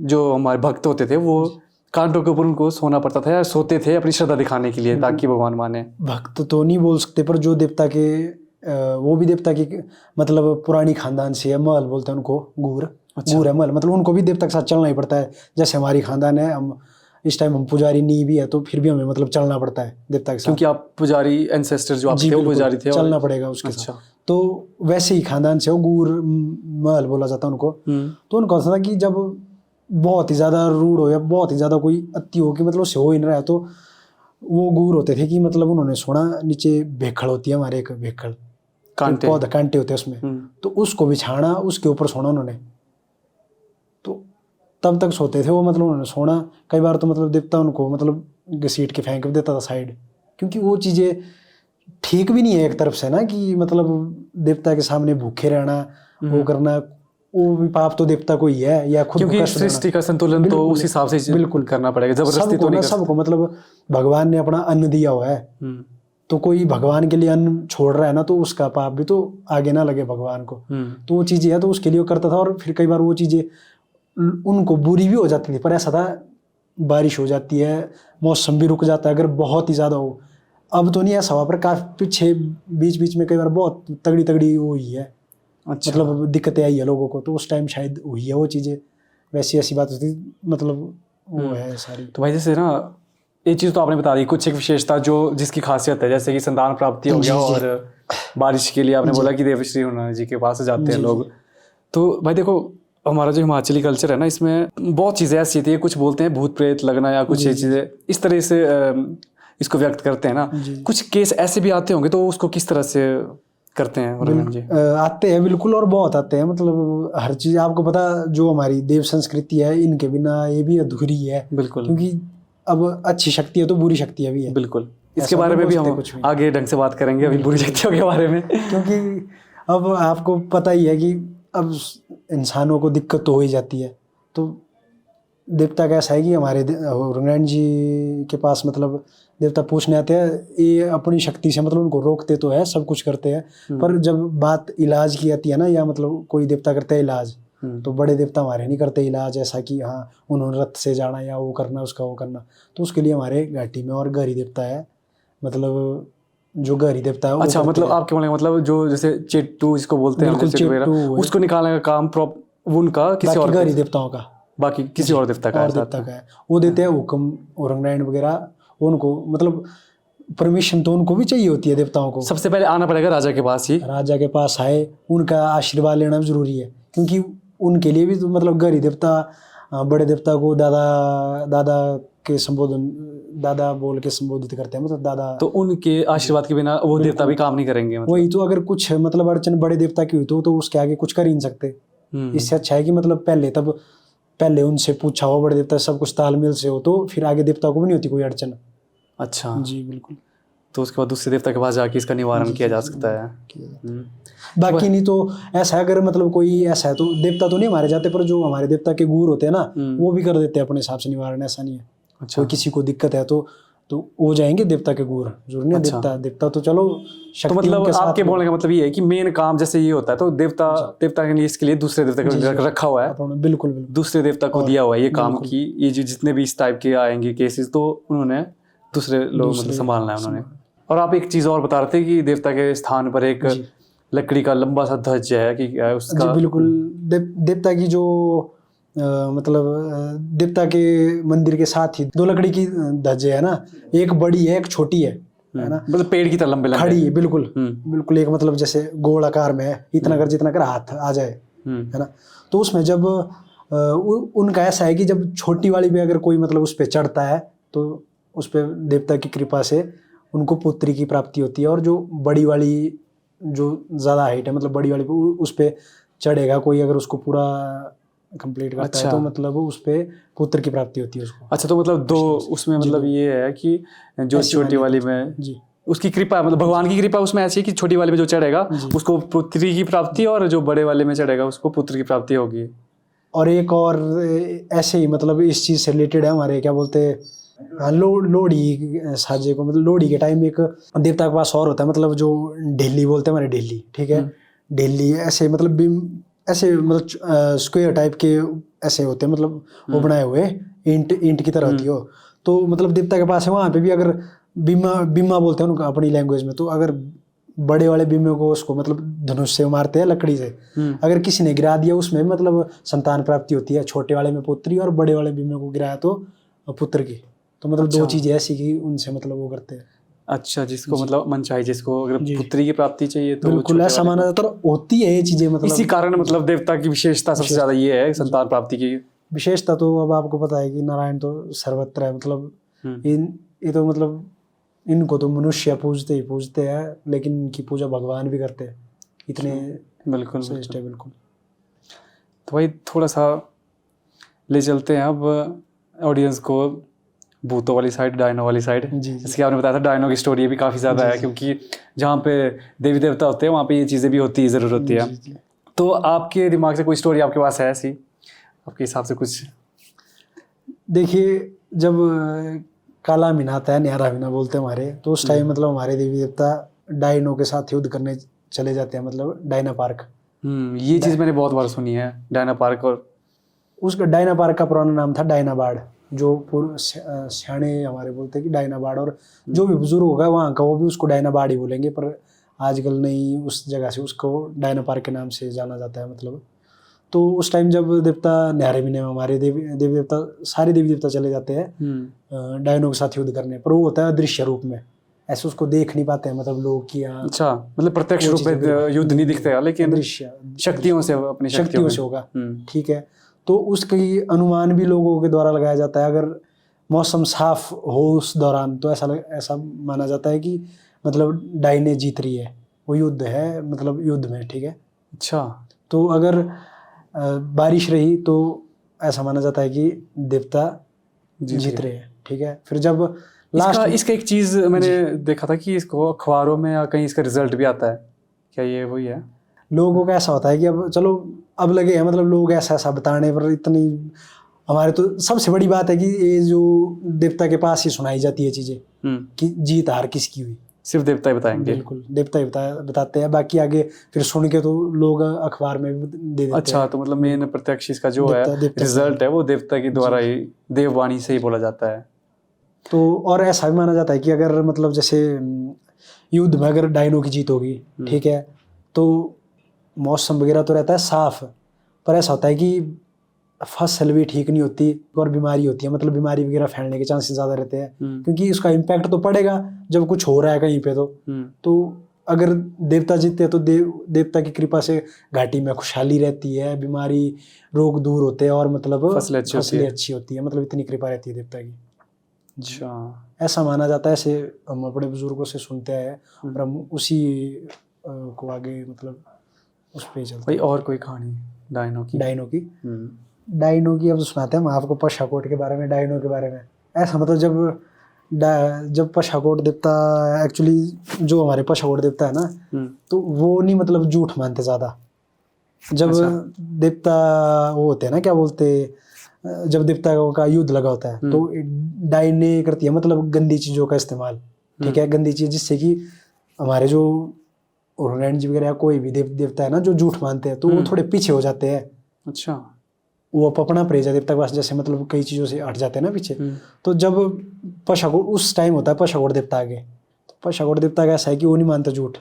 जो हमारे भक्त होते थे वो कांटों के ऊपर उनको सोना पड़ता था या सोते थे अपनी श्रद्धा दिखाने के लिए ताकि भगवान माने। भक्त तो नहीं बोल सकते, पर जो देवता के वो भी देवता की मतलब पुरानी खानदान से है, महल बोलते हैं उनको, गूर। अच्छा। गूर है महल, मतलब उनको भी देवता के साथ चलना ही पड़ता है। जैसे हमारी खानदान है, हम इस टाइम हम पुजारी नहीं भी है तो फिर भी हमें मतलब चलना पड़ता है देवता के साथ, क्योंकि आप पुजारी एंसेस्टर जो आपके जी थे वो बिल्कुल, पुजारी थे चलना और पड़ेगा उसके अच्छा। साथ। तो वैसे ही खानदान से वो गूर महल बोला जाता है उनको। तो उनको ऐसा था कि जब बहुत ही ज़्यादा रूड हो या बहुत ही ज़्यादा कोई अति हो कि मतलब उससे हो ही नहीं रहा है, तो वो गूर होते थे कि मतलब उन्होंने सुना नीचे भेखड़ होती है हमारे, एक भेखड़ कांटे। पौधा कांटे होते हैं उसमें, तो उसको बिछाना, उसके ऊपर सोना उन्होंने, तो तब तक सोते थे वो, मतलब उन्होंने सोना। कई बार तो मतलब देवता उनको मतलब घसीट के फेंक देता था साइड, क्योंकि वो चीज़ें ठीक भी नहीं है एक तरफ से ना, कि मतलब देवता के सामने भूखे रहना, वो करना, वो भी पाप तो देवता को ही है, या खुद को क्योंकि कष्ट देना। सृष्टि का संतुलन तो बिल्कुल, उस हिसाब से बिल्कुल करना पड़ेगा, जबरदस्ती सबको तो नहीं ना, कर सकते। सबको मतलब भगवान ने अपना अन्न दिया हुआ है, तो कोई भगवान के लिए अन्न छोड़ रहा है ना, तो उसका पाप भी तो आगे ना लगे भगवान को। तो वो चीज़ें है, तो उसके लिए वो करता था। और फिर कई बार वो चीज़ें उनको बुरी भी हो जाती थी, पर ऐसा था बारिश हो जाती है, मौसम भी रुक जाता है अगर बहुत ही ज़्यादा हो। अब तो नहीं ऐसा हुआ, पर काफ़ी पीछे बीच बीच में कई बार बहुत तगड़ी तगड़ी वो हुई है, अच्छा। मतलब दिक्कतें आई है लोगों को, तो उस टाइम शायद हुई है वो चीज़ें, वैसी ऐसी बात होती, मतलब वो है सारी। तो भाई जैसे ना ये चीज़ तो आपने बता दी, कुछ एक विशेषता जो जिसकी खासियत है, जैसे कि संतान प्राप्ति हो गया, जी, जी। और बारिश के लिए आपने बोला कि देवश्री हनुमान जी के पास जाते हैं जी, लोग। तो भाई देखो, हमारा जो हिमाचली कल्चर है ना, इसमें बहुत चीज़ें ऐसी थी, कुछ बोलते हैं भूत प्रेत लगना या कुछ ये चीज़ें इस तरह से इसको व्यक्त करते हैं ना। कुछ केस ऐसे भी आते होंगे, तो उसको किस तरह से करते हैं हनुमान जी? आते हैं बिल्कुल, और बहुत आते हैं, मतलब हर चीज़ आपको पता, जो हमारी देव संस्कृति है, इनके बिना ये भी अधूरी है। बिल्कुल, क्योंकि अब अच्छी शक्ति है तो बुरी शक्ति भी है। बिल्कुल। इसके ऐसा बारे तो में भी बोल सकते हम कुछ भी। आगे ढंग से बात करेंगे, अभी बुरी शक्तियों के बारे में। क्योंकि अब आपको पता ही है कि अब इंसानों को दिक्कत तो हो ही जाती है। तो देवता का ऐसा है कि हमारे हनुमान जी के पास मतलब देवता पूछने आते हैं, ये अपनी शक्ति से मतलब उनको रोकते तो है, सब कुछ करते हैं, पर जब बात इलाज की आती है ना, या मतलब कोई देवता करते हैं इलाज, तो बड़े देवता हमारे नहीं करते इलाज, ऐसा कि हाँ उन्होंने रथ से जाना या वो करना, उसका वो करना। तो उसके लिए हमारे घाटी में और गहरी देवता है, मतलब जो गहरी देवता है वो अच्छा, करते मतलब हैं। आपके बोलने का मतलब जो जैसे चेट्टू जिसको बोलते हैं हम, बिल्कुल, जैसे वगैरह, चेट्टू है। उसको निकालने का काम वो उनका किसी बाकी और गहरी देवताओं का, बाकी किसी और देवता का और है साथ देवता में। का है, वो देते हैं हुक्म और नारायण वगैरह, उनको मतलब परमिशन तो उनको भी चाहिए होती है देवताओं को। सबसे पहले आना पड़ेगा राजा के पास ही। राजा के पास आए, उनका आशीर्वाद लेना भी जरूरी है, क्योंकि उनके लिए भी तो मतलब गहरी देवता बड़े देवता को दादा दादा के संबोधन, दादा बोल के संबोधित करते हैं, मतलब दादा। तो उनके आशीर्वाद के बिना वो देवता भी काम नहीं करेंगे मतलब। वही तो, अगर कुछ मतलब अड़चन बड़े देवता की हुई तो उसके आगे कुछ कर ही नहीं सकते। इससे अच्छा है कि मतलब पहले उनसे पूछा हो, बड़े देवता सब कुछ तालमेल से हो, तो फिर आगे देवता को भी नहीं होती कोई अड़चन। अच्छा जी बिल्कुल। तो उसके बाद दूसरे देवता के पास जाके इसका निवारण किया जा सकता है। बाकी नहीं तो ऐसा है, अगर मतलब कोई ऐसा है तो देवता तो नहीं मारे जाते, पर जो हमारे देवता के गूर होते हैं ना, वो भी कर देते हैं अपने हिसाब से निवारण, ऐसा नहीं है। अच्छा। कोई किसी को दिक्कत है तो वो जाएंगे देवता के गूर, जरूर नहीं। अच्छा। देवता तो चलो तो शक्ति मतलब उनके साथ आपके बोलने का मतलब ये है कि मेन काम जैसे ये होता है, तो देवता के लिए, इसके लिए दूसरे देवता को रखा हुआ है, बिल्कुल बिल्कुल दूसरे देवता को दिया हुआ है ये काम की, ये जो जितने भी इस टाइप के आएंगे केसेस, तो उन्होंने दूसरे लोग मतलब संभालना है उन्होंने। और आप एक चीज़ और बता रहे थे कि देवता के स्थान पर एक लकड़ी का लंबा सा ध्वज है कि क्या है उसका? जी बिल्कुल। देवता की जो मतलब देवता के मंदिर के साथ ही 2 लकड़ी की ध्वज है ना, एक बड़ी है एक छोटी है ना, मतलब पेड़ की तरह लंबे खड़ी है। बिल्कुल बिल्कुल, एक मतलब जैसे गोल आकार में है, इतना कर जितना कर हाथ आ जाए, है ना। तो उसमें जब उनका ऐसा है कि जब छोटी वाली पे अगर कोई मतलब उस पर चढ़ता है, तो उस पर देवता की कृपा से उनको पुत्री की प्राप्ति होती है। और जो बड़ी वाली, जो ज़्यादा हाइट है, मतलब बड़ी वाली पे उस पर चढ़ेगा कोई, अगर उसको पूरा कंप्लीट करता है, तो मतलब उस पर पुत्र की प्राप्ति होती है उसको। अच्छा, तो मतलब 2 उसमें मतलब ये है कि जो छोटी वाली में जी उसकी कृपा, मतलब भगवान की कृपा उसमें ऐसी है कि छोटी वाले में जो चढ़ेगा उसको पुत्री की प्राप्ति, और जो बड़े वाले में चढ़ेगा उसको पुत्र की प्राप्ति होगी। और एक और ऐसे ही मतलब इस चीज़ से रिलेटेड है हमारे क्या बोलते हैं, हाँ, लोहड़ी साजे को, मतलब लोहड़ी के टाइम एक देवता के पास और होता है, मतलब जो ढिल्ली बोलते हैं हमारे, ढिल्ली, ठीक है। ढिल्ली ऐसे मतलब ऐसे मतलब स्क्वायर टाइप के ऐसे होते हैं, मतलब वो बनाए हुए ईंट की तरह होती हो। तो मतलब देवता के पास है, वहाँ पे भी अगर बीमा बोलते हैं उनका अपनी लैंग्वेज में, तो अगर बड़े वाले बीमे को उसको मतलब धनुष से मारते हैं, लकड़ी से, अगर किसी ने गिरा दिया उसमें मतलब संतान प्राप्ति होती है, छोटे वाले में पुत्री और बड़े वाले बीमे को गिराया तो पुत्र की। तो मतलब दो चीजें ऐसी की उनसे मतलब वो करते हैं। अच्छा, जिसको मतलब मन चाहिए, जिसको अगर पुत्री की प्राप्ति चाहिए तो बिल्कुल ऐसा माना जाता है, होती है ये चीजें, मतलब इसी कारण मतलब देवता की विशेषता सबसे ज्यादा ये है संतान प्राप्ति की विशेषता। तो अब आपको पता है कि नारायण तो सर्वत्र है, मतलब ये तो मतलब इनको तो मनुष्य पूजते ही पूजते हैं, लेकिन इनकी पूजा भगवान भी करते हैं, इतने बिल्कुल श्रेष्ठ है। बिल्कुल। तो भाई थोड़ा सा ले चलते हैं अब ऑडियंस को भूतों वाली साइड, डायनो वाली साइड। जैसे कि आपने बताया था डायनो की स्टोरी भी काफ़ी ज़्यादा है, क्योंकि जहाँ पे देवी देवता होते हैं वहाँ पे ये चीज़ें भी होती है, ज़रूर होती है। तो आपके दिमाग से कोई स्टोरी आपके पास है ऐसी, आपके हिसाब से कुछ? देखिए, जब काला महीना आता है, न्यारा महीना बोलते हैं हमारे, तो उस टाइम मतलब हमारे देवी देवता डायनो के साथ युद्ध करने चले जाते हैं, मतलब डायना पार्क। ये चीज़ मैंने बहुत बार सुनी है, डायना पार्क। और उसका डायना पार्क का पुराना नाम था डायनाबाड़, जो पूर्व सियाने हमारे बोलते हैं कि डायनाबाड़, और जो भी बुजुर्ग होगा वहाँ का वो भी उसको डायनाबाड़ ही बोलेंगे, पर आजकल नहीं, उस जगह से उसको डायना पार्क के नाम से जाना जाता है। मतलब तो उस टाइम जब देवता न्यारे महीने में हमारे देवी देवता, सारे देवी देवता चले जाते हैं डायनो के साथ युद्ध करने, पर वो होता है दृश्य रूप में, ऐसे उसको देख नहीं पाते हैं मतलब लोग कि यहाँ। अच्छा, मतलब प्रत्यक्ष रूप में युद्ध नहीं दिखते, लेकिन दृश्य शक्तियों से, अपनी शक्तियों से होगा, ठीक है। तो उसकी अनुमान भी लोगों के द्वारा लगाया जाता है, अगर मौसम साफ हो उस दौरान तो ऐसा माना जाता है कि मतलब डायने जीत रही है, वो युद्ध है, मतलब युद्ध में, ठीक है। अच्छा, तो अगर बारिश रही तो ऐसा माना जाता है कि देवता जीत रहे हैं, ठीक है। फिर जब लास्ट इसका एक चीज़ मैंने देखा था कि इसको अखबारों में या कहीं इसका रिजल्ट भी आता है, क्या ये वही है? लोगों का ऐसा होता है कि अब चलो अब लगे हैं, मतलब लोग ऐसा ऐसा बताने पर, इतनी हमारे तो सबसे बड़ी बात है कि ये जो देवता के पास ही सुनाई जाती है चीजें कि जीत हार किसकी हुई, सिर्फ देवता ही बताएंगे। बिल्कुल, देवता ही बताते हैं, बाकी आगे फिर सुन के तो लोग अखबार में भी दे देते हैं। अच्छा, तो मतलब मेन प्रत्यक्ष इसका जो है रिजल्ट है वो देवता के द्वारा ही, देववाणी से ही बोला जाता है। तो और ऐसा भी माना जाता है कि अगर मतलब जैसे युद्ध में अगर डायनो की जीत होगी, ठीक है, तो मौसम वगैरह तो रहता है साफ, पर ऐसा होता है कि फसल भी ठीक नहीं होती और बीमारी होती है, मतलब बीमारी वगैरह फैलने के चांसेस ज़्यादा रहते हैं, क्योंकि उसका इम्पैक्ट तो पड़ेगा जब कुछ हो रहा है कहीं पे। तो अगर देवता जीतते हैं तो देवता की कृपा से घाटी में खुशहाली रहती है, बीमारी रोग दूर होते हैं, और मतलब फसलें अच्छी होती है, मतलब इतनी कृपा रहती है देवता की। अच्छा, ऐसा माना जाता है, ऐसे हम अपने बुजुर्गों से सुनते हैं, और हम उसी को आगे मतलब उस पे चलते हैं। और कोई कहानी डायनो की अब सुनाते हैं हम आपको पशाकोट के बारे में, डायनो के बारे में। ऐसा मतलब जब पशाकोट देवता, एक्चुअली जो हमारे पशाकोट देवता है ना, तो वो नहीं मतलब झूठ मानते ज़्यादा। जब देवता वो होते हैं ना, क्या बोलते, जब देवताओं का युद्ध लगा होता है तो डायने करती है मतलब गंदी चीज़ों का इस्तेमाल, ठीक है, गंदी चीज़, जिससे कि हमारे जो नारायण जी वगैरह कोई भी देवता है ना जो झूठ मानते हैं, तो वो थोड़े पीछे हो जाते हैं। अच्छा, वो अपना प्रेजा देवता के पास जैसे मतलब कई चीज़ों से हट जाते हैं ना पीछे। तो जब पशाकोट उस टाइम होता है पशाकोट देवता आगे, तो पशाकोट देवता का ऐसा है कि वो नहीं मानता झूठ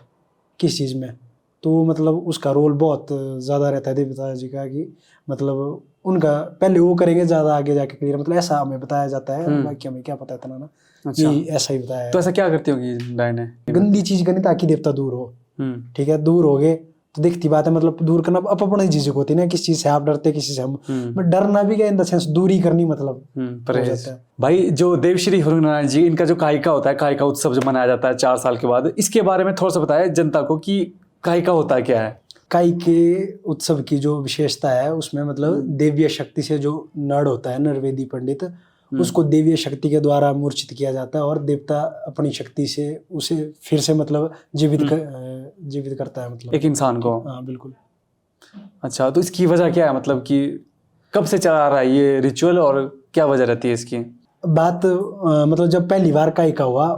किस चीज़ में, तो मतलब उसका रोल बहुत ज़्यादा रहता है देवता जी का, कि मतलब उनका पहले वो करेंगे, ज़्यादा आगे जाके क्लियर, मतलब ऐसा हमें बताया जाता है, बाकी हमें क्या पता इतना ना। अच्छा, ऐसा ही बताया है। तो ऐसा क्या करती होगी डायने? गंदी चीज़ करनी ताकि देवता दूर हो, ठीक है, दूर हो गए तो दिखती बात है, मतलब दूर करना अपनी चीज़ होती है ना, किस चीज़ से आप डरते, किसी से हम, बट डरना भी क्या इन द सेंस दूरी करनी, मतलब परहेज। भाई जो देवश्री हरुनारायण जी, इनका जो कायका होता है, कायका उत्सव जो मनाया जाता है 4 साल के बाद, इसके बारे में थोड़ा सा बताया जनता को कि कायका होता है क्या है? कायके उत्सव की जो विशेषता है उसमें मतलब देवीय शक्ति से जो नर होता है, नरवेदी पंडित, उसको देवीय शक्ति के द्वारा मूर्छित किया जाता है और देवता अपनी शक्ति से उसे फिर से मतलब जीवित करता है, मतलब एक इंसान को। हाँ बिल्कुल। अच्छा, तो इसकी वजह क्या है, मतलब कि कब से चला आ रहा है ये रिचुअल और क्या वजह रहती है इसकी? बात मतलब जब पहली बार काइका हुआ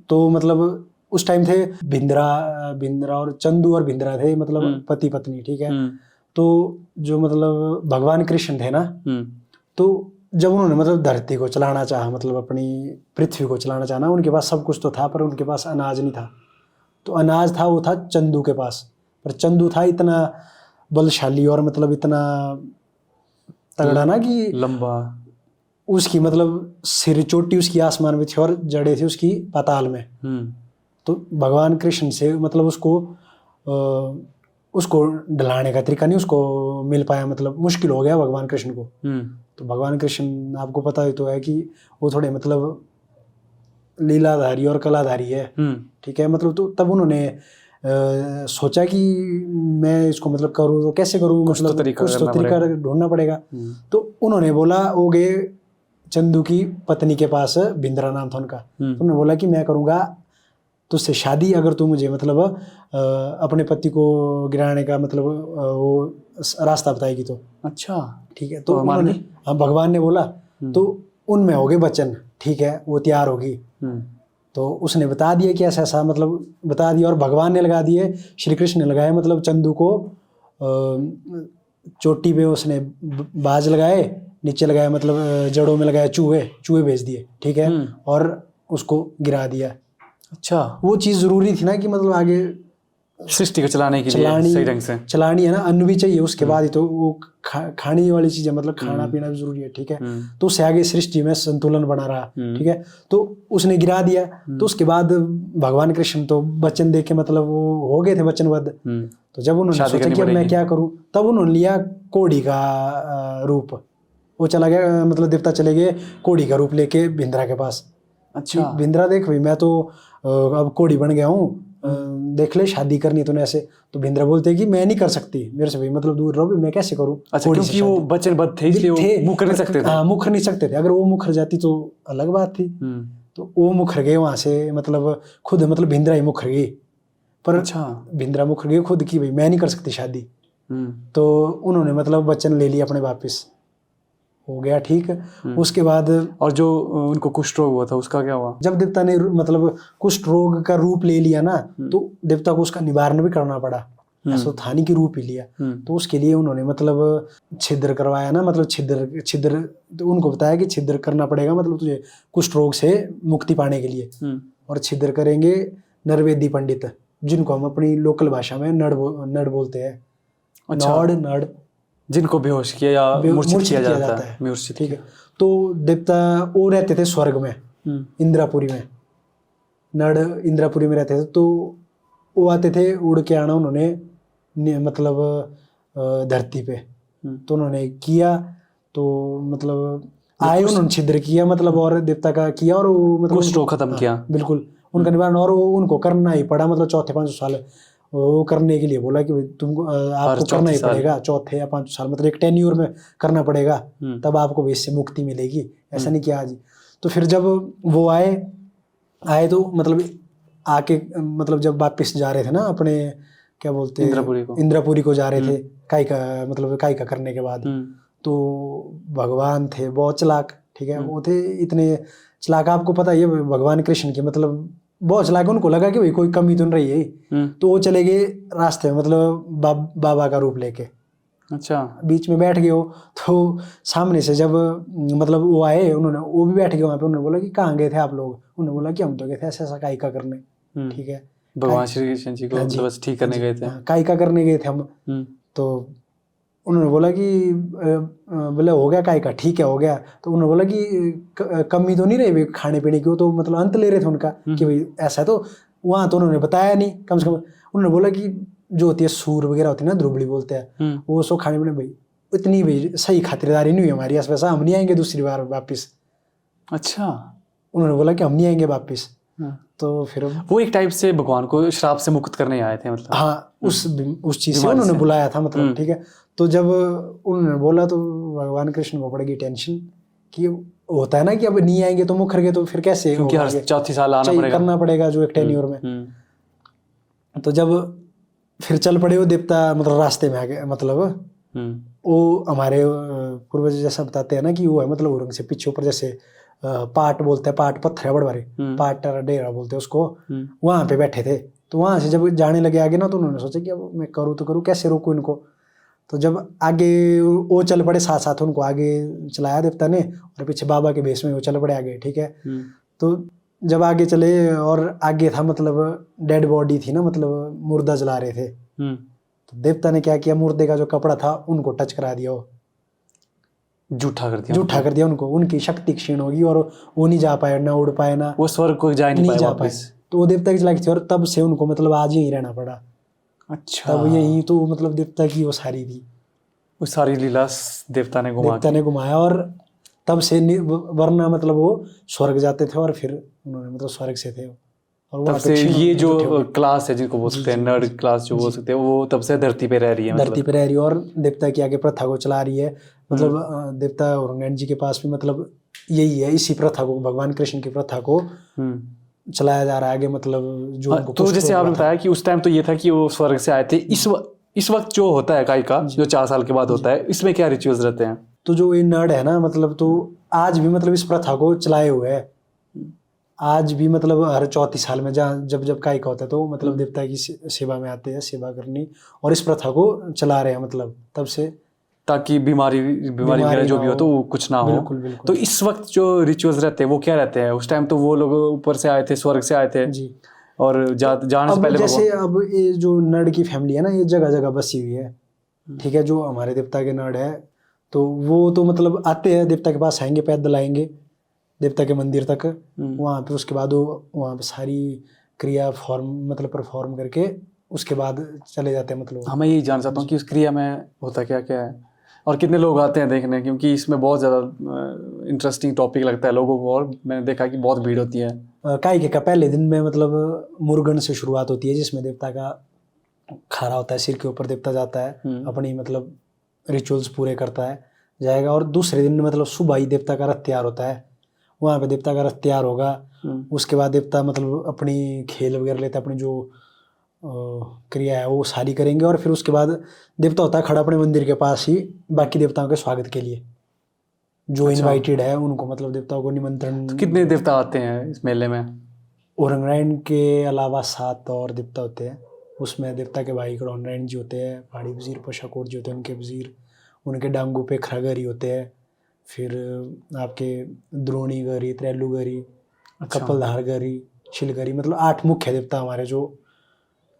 तो मतलब उस टाइम थे भिंद्रा और चंदू और भिंद्रा थे, मतलब पति पत्नी, ठीक है। तो जो मतलब भगवान कृष्ण थे ना, तो जब उन्होंने मतलब धरती को चलाना चाहा, मतलब अपनी पृथ्वी को चलाना चाहा ना, उनके पास सब कुछ तो था पर उनके पास अनाज नहीं था। तो अनाज था वो था चंदू के पास, पर चंदू था इतना बलशाली और मतलब इतना तगड़ा ना कि लंबा, उसकी मतलब सिर चोटी उसकी आसमान में थी और जड़े थी उसकी पाताल में। तो भगवान कृष्ण से मतलब उसको ढलाने का तरीका नहीं उसको मिल पाया, मतलब मुश्किल हो गया भगवान कृष्ण को। तो भगवान कृष्ण आपको पता ही तो है कि वो थोड़े मतलब लीलाधारी और कलाधारी है, ठीक है। मतलब तो तब उन्होंने सोचा कि मैं इसको मतलब करूँ तो कैसे करूँ, मतलब कुछ तो तरीका ढूंढना पड़ेगा। तो उन्होंने बोला, वो गए चंदू की पत्नी के पास, भिंद्रा नाम था उनका। तो उन्होंने बोला कि मैं करूँगा तुझसे शादी अगर तू मुझे मतलब अपने पति को गिराने का मतलब वो रास्ता बताएगी तो। अच्छा, ठीक है। तो उन्होंने, हाँ भगवान ने बोला, तो उनमें हो गए वचन, ठीक है, वो तैयार होगी। तो उसने बता दिया कि ऐसा ऐसा मतलब बता दिया, और भगवान ने लगा दिए, श्री कृष्ण ने लगाए मतलब चंदू को चोटी पे उसने बाज लगाए, नीचे लगाया मतलब जड़ों में लगाया चूहे भेज दिए, ठीक है, और उसको गिरा दिया। अच्छा, वो चीज़ ज़रूरी थी ना कि मतलब आगे सृष्टि को चलाने के लिए सही ढंग से चलानी है ना, अन्न भी चाहिए उसके बाद ही तो वो खाने वाली चीज़ है, मतलब खाना पीना भी जरूरी है, ठीक है। तो उससे आगे सृष्टि में संतुलन बना रहा, ठीक है। तो उसने गिरा दिया। तो उसके बाद भगवान कृष्ण तो वचन दे के मतलब वो हो गए थे वचनबद्ध। तो जब उन्होंने सोचा कि अब मैं क्या करूं, तब उन्होंने लिया कोढ़ी का रूप। वो चला गया मतलब देवता चले गए कोढ़ी का रूप लेके भिंद्रा के पास। अच्छा, भिंद्रा देख भाई मैं तो अब कोढ़ी बन गया हूँ, देख ले शादी करनी है तूने ऐसे। तो भिंद्रा बोलते कि मैं नहीं कर सकती, मेरे से भाई मतलब दूर रहो, मैं कैसे करूँ। अच्छा, क्योंकि वो वचनबद्ध थे इसलिए वो मुकर नहीं सकते थे। हाँ, मुकर नहीं सकते थे। अगर वो मुकर जाती तो अलग बात थी। तो वो मुकर गए वहां से, मतलब खुद मतलब भिंद्रा ही मुकर गई। पर अच्छा, भिंद्रा मुकर गई खुद की भाई मैं नहीं कर सकती शादी। तो उन्होंने मतलब वचन ले लिया अपने वापिस, हो गया ठीक। उसके बाद और जो उनको कुष्ठ रोग हुआ था उसका क्या हुआ? जब देवता ने मतलब कुष्ठ रोग का रूप ले लिया ना, तो देवता को उसका निवारण भी करना पड़ा। ऐसा था नहीं कि रूप ही लिया। तो उसके लिए उन्होंने मतलब छिद्र करवाया ना, मतलब छिद्र तो उनको बताया कि छिद्र करना पड़ेगा मतलब तुझे कुष्ठ रोग से मुक्ति पाने के लिए। और छिद्र करेंगे नरवेदी पंडित, जिनको हम अपनी लोकल भाषा में नड़ बोलते हैं। अच्छा, नड़ जिनको बेहोश किया या मूर्छित किया जाता है, ठीक है। तो देवता वो रहते थे स्वर्ग में, इंद्रापुरी में, नड़ इंद्रापुरी में रहते थे। तो वो आते थे उड़ के आना उन्होंने मतलब धरती पे। तो उन्होंने किया, तो मतलब आए उन्होंने छिद्र किया मतलब, और देवता का किया, और वो मतलब कुष्ठ रोग खत्म किया बिल्कुल उनका निवारण। और वो उनको करना ही पड़ा मतलब चौथे 5 साल वो करने के लिए बोला कि तुमको आपको करना ही पड़ेगा चौथे या 5 साल, मतलब एक टेन्योर में करना पड़ेगा, तब आपको भी इससे मुक्ति मिलेगी। ऐसा नहीं किया आज। तो फिर जब वो आए तो मतलब आके मतलब जब वापिस जा रहे थे ना अपने क्या बोलते हैं इंद्रापुरी को जा रहे थे काइका करने के बाद, तो भगवान थे बहुत चालाक, ठीक है। वो थे इतने चालाक, आपको पता ही है भगवान कृष्ण की मतलब बहुत चला के उनको लगा कि भाई कोई कमी तो नहीं रही है। तो वो चले गए रास्ते में मतलब बाबा का रूप लेके। अच्छा, बीच में बैठ गए हो, तो सामने से जब मतलब वो आए, उन्होंने वो भी बैठ गए वहाँ पे। उन्होंने बोला कि कहाँ गए थे आप लोग? उन्होंने बोला कि हम तो गए थे ऐसा ऐसा काइका करने, ठीक है। भगवान श्री कृष्ण जी को बस ठीक करने गए थे, काइका करने गए थे हम। तो उन्होंने बोला कि बोले हो गया काइका, ठीक है हो गया। तो उन्होंने बोला कि कमी तो नहीं रही खाने पीने की, वो तो मतलब अंत ले रहे थे उनका कि भाई ऐसा है। तो वहाँ तो उन्होंने बताया नहीं, कम से कम उन्होंने बोला कि जो होती है सूर वगैरह होती है ना, ध्रुबड़ी बोलते हैं, वो सो खाने पीने भाई इतनी भाई सही खातिरदारी नहीं हुई हमारी, वैसा हम नहीं आएंगे दूसरी बार वापिस। अच्छा, उन्होंने बोला कि हम नहीं आएंगे वापिस। तो फिर वो एक टाइप से भगवान को श्राप से मुक्त करने आए थे, मतलब हाँ उस चीज से उन्होंने बुलाया था मतलब, ठीक है। तो जब उन्होंने बोला तो भगवान कृष्ण को पड़ गई टेंशन कि होता है ना कि अब नहीं आएंगे तो मुखर गए तो फिर कैसे क्योंकि होगा हर आगे? चौथी साल आना चाहिए, पड़ेगा। करना पड़ेगा जो एक टेन्योर में। तो जब फिर चल पड़े वो देवता मतलब रास्ते में आ गए, मतलब वो हमारे पूर्वज जैसा बताते हैं ना कि वो है मतलब उरंग से पीछे ऊपर जैसे पाट बोलते हैं, पाट पत्थर है बड़े बड़े, पाट डेरा बोलते हैं उसको, वहां पे बैठे थे। तो वहां से जब जाने लगे आगे ना तो उन्होंने सोचा कि अब मैं करूँ तो करूँ कैसे, रोकूं इनको। तो जब आगे वो चल पड़े, साथ साथ उनको आगे चलाया देवता ने, और पीछे बाबा के भेष में वो चल पड़े आगे, ठीक है। तो जब आगे चले और आगे था मतलब डेड बॉडी थी ना, मतलब मुर्दा जला रहे थे। तो देवता ने क्या किया, मुर्दे का जो कपड़ा था उनको टच करा दिया, वो जूठा कर दिया, जूठा कर दिया उनको, उनकी शक्ति क्षीण होगी और वो नहीं जा पाए, ना उड़ पाए, ना वो स्वर्ग को जा नहीं पाए वापस। तो वो देवता की चलाकी थी, और तब से उनको मतलब आज यहीं रहना पड़ा। अच्छा, तब यही तो मतलब देवता की वो सारी थी, वो सारी लीला देवता ने घुमाया, और तब से वरना मतलब वो स्वर्ग जाते थे और फिर उन्होंने मतलब स्वर्ग से थे, और वो तब से ये जो क्लास है जिनको बोल सकते हैं नर्ड क्लास जो बोल सकते हैं, वो तब से धरती पे रह रही है, धरती पे रह रही है और देवता की आगे प्रथा को चला रही है। मतलब देवता औरंगजेब जी के पास भी मतलब यही है, इसी प्रथा को, भगवान कृष्ण की प्रथा को चलाया जा रहा है आगे, मतलब जो तो जैसे आपने बताया कि उस टाइम तो ये था कि वो स्वर्ग से आए थे। इस वक्त जो होता है काई का जो 4 साल के बाद होता है, इसमें क्या रिचुअल्स रहते हैं? तो जो ये नर्ड है ना, मतलब तो आज भी मतलब इस प्रथा को चलाए हुए है। आज भी मतलब हर 34 साल में जब काई का होता है तो मतलब देवता की सेवा में आते हैं, सेवा करनी, और इस प्रथा को चला रहे हैं मतलब तब से, ताकि बीमारी वगैरह जो भी हो तो वो कुछ ना हो। बिल्कुल बिल्कुल। तो इस वक्त जो रिचुअल्स रहते हैं वो क्या रहते हैं? उस टाइम तो वो लोग ऊपर से आए थे, स्वर्ग से आए थे जी, और जाने से पहले जैसे अब ये जो नर्ड की फैमिली है ना, ये जगह जगह बसी हुई है, ठीक है। जो हमारे देवता के नर्ड है तो वो तो मतलब आते हैं देवता के पास, आएंगे पैदल आएंगे देवता के मंदिर तक, वहाँ पे उसके बाद वो वहाँ पे सारी क्रिया मतलब परफॉर्म करके उसके बाद चले जाते हैं। मतलब मैं यही जान सकता हूँ कि उस क्रिया में होता क्या क्या है और कितने लोग आते हैं देखने, क्योंकि इसमें बहुत ज़्यादा इंटरेस्टिंग टॉपिक लगता है लोगों को, और मैंने देखा कि बहुत भीड़ होती है। काई का पहले दिन में मतलब मुर्गन से शुरुआत होती है, जिसमें देवता का खारा होता है, सिर के ऊपर देवता जाता है, अपनी मतलब रिचुअल्स पूरे करता है जाएगा, और दूसरे दिन मतलब सुबह ही देवता का रथ तैयार होता है, वहाँ पे देवता का रथ तैयार होगा। उसके बाद देवता मतलब अपनी खेल वगैरह लेते हैं, अपनी जो क्रिया है वो सारी करेंगे, और फिर उसके बाद देवता होता है खड़ा अपने मंदिर के पास ही बाकी देवताओं के स्वागत के लिए, जो इनवाइटेड है उनको, मतलब देवताओं को निमंत्रण। तो कितने देवता आते हैं इस मेले में? औरंगजेब के अलावा 7 और देवता होते हैं। उसमें देवता के भाई औरंगजेब जी होते हैं, पहाड़ी वजीर पशाकोट जी होते हैं, उनके वजीर, उनके डांगों पे खरागरी होते हैं, फिर आपके द्रोणी गरी, त्रैलू गरी, कपलधार गरी, शिलगरी, मतलब 8 मुख्य देवता हमारे जो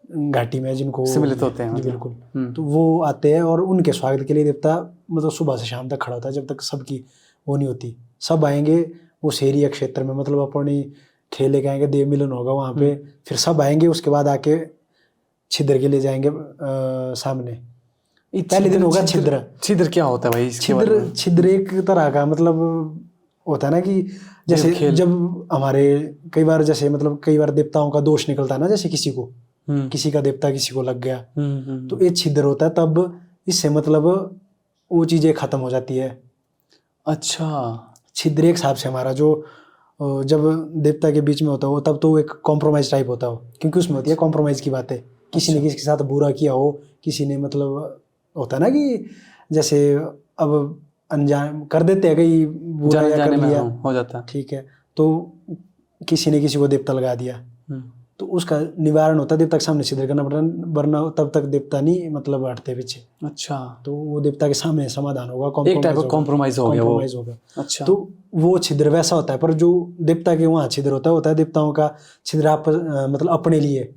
घाटी में जिनको सम्मिलित होते हैं। बिल्कुल। तो वो आते हैं और उनके स्वागत के लिए देवता मतलब सुबह से शाम तक खड़ा होता है, जब तक सबकी वो नहीं होती। सब आएंगे उस एरिया क्षेत्र में, मतलब अपनी खेले के आएंगे, देव मिलन होगा वहाँ पे, फिर सब आएंगे, उसके बाद आके छिद्र के लिए जाएंगे सामने। पहले दिन होगा छिद्र। छिद्र क्या होता है भाई? छिद्र एक तरह का मतलब होता है ना कि जैसे जब हमारे कई बार जैसे मतलब कई बार देवताओं का दोष निकलता है ना, जैसे किसी का देवता किसी को लग गया, तो ये छिद्र होता है, तब इससे मतलब वो चीजें खत्म हो जाती है। अच्छा, छिद्र एक हिसाब से हमारा जो जब देवता के बीच में होता हो तब तो एक कॉम्प्रोमाइज टाइप होता हो, क्योंकि उसमें होती है कॉम्प्रोमाइज की बातें। किसी ने किसी के साथ बुरा किया हो, किसी ने मतलब होता है ना कि जैसे अब अनजान कर देते हैं कई, बुरा या कर लिया हो जाता है, ठीक है, तो किसी ने किसी को देवता लगा दिया, तो उसका निवारण होता है देवता के सामने छिद्र करना पड़ता, वरना तब तक देवता नहीं मतलब हटते पीछे। अच्छा, तो वो देवता के सामने समाधान होगा, एक टाइप का कॉम्प्रोमाइज होगा। अच्छा, तो वो छिद्र वैसा होता है, पर जो देवता के वहाँ छिद्र होता है देवताओं का छिद्र आप मतलब अपने लिए।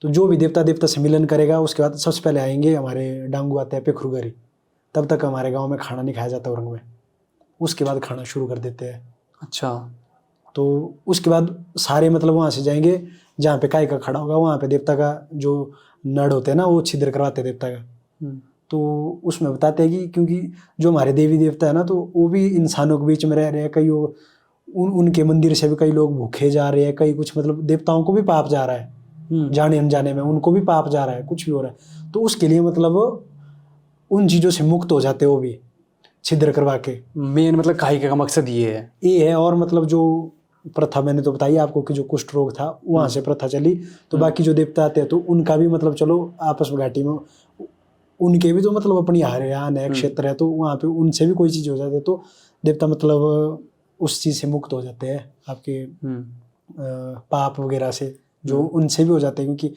तो जो भी देवता से मिलन करेगा उसके बाद सबसे पहले आएंगे हमारे डांगू आते हैं पेखरुगरी, तब तक हमारे गांव में खाना नहीं खाया जाता औरंग में, उसके बाद खाना शुरू कर देते हैं। अच्छा, तो उसके बाद सारे मतलब वहाँ से जाएंगे जहाँ पे काई का खड़ा होगा, वहाँ पे देवता का जो नड़ होते हैं ना वो छिद्र करवाते देवता का। तो उसमें बताते हैं कि क्योंकि जो हमारे देवी देवता है ना, तो वो भी इंसानों के बीच में रह रहे हैं, कई उनके मंदिर से भी कई लोग भूखे जा रहे हैं, कई कुछ मतलब देवताओं को भी पाप जा रहा है, जाने अनजाने में उनको भी पाप जा रहा है, कुछ भी हो रहा है। तो उसके लिए मतलब उन चीज़ों से मुक्त हो जाते वो भी, छिद्र करवा के। मेन मतलब काहिके का मकसद ये है। और मतलब जो प्रथा मैंने तो बताई आपको कि जो कुष्ठ रोग था वहाँ से प्रथा चली, तो बाकी जो देवता आते हैं तो उनका भी मतलब चलो आपस में घाटी में उनके भी तो मतलब अपनी हरियाण है, क्षेत्र है, तो वहाँ पे उनसे भी कोई चीज़ हो जाती है तो देवता मतलब उस चीज़ से मुक्त हो जाते हैं, आपके पाप वगैरह से जो उनसे भी हो जाते हैं। क्योंकि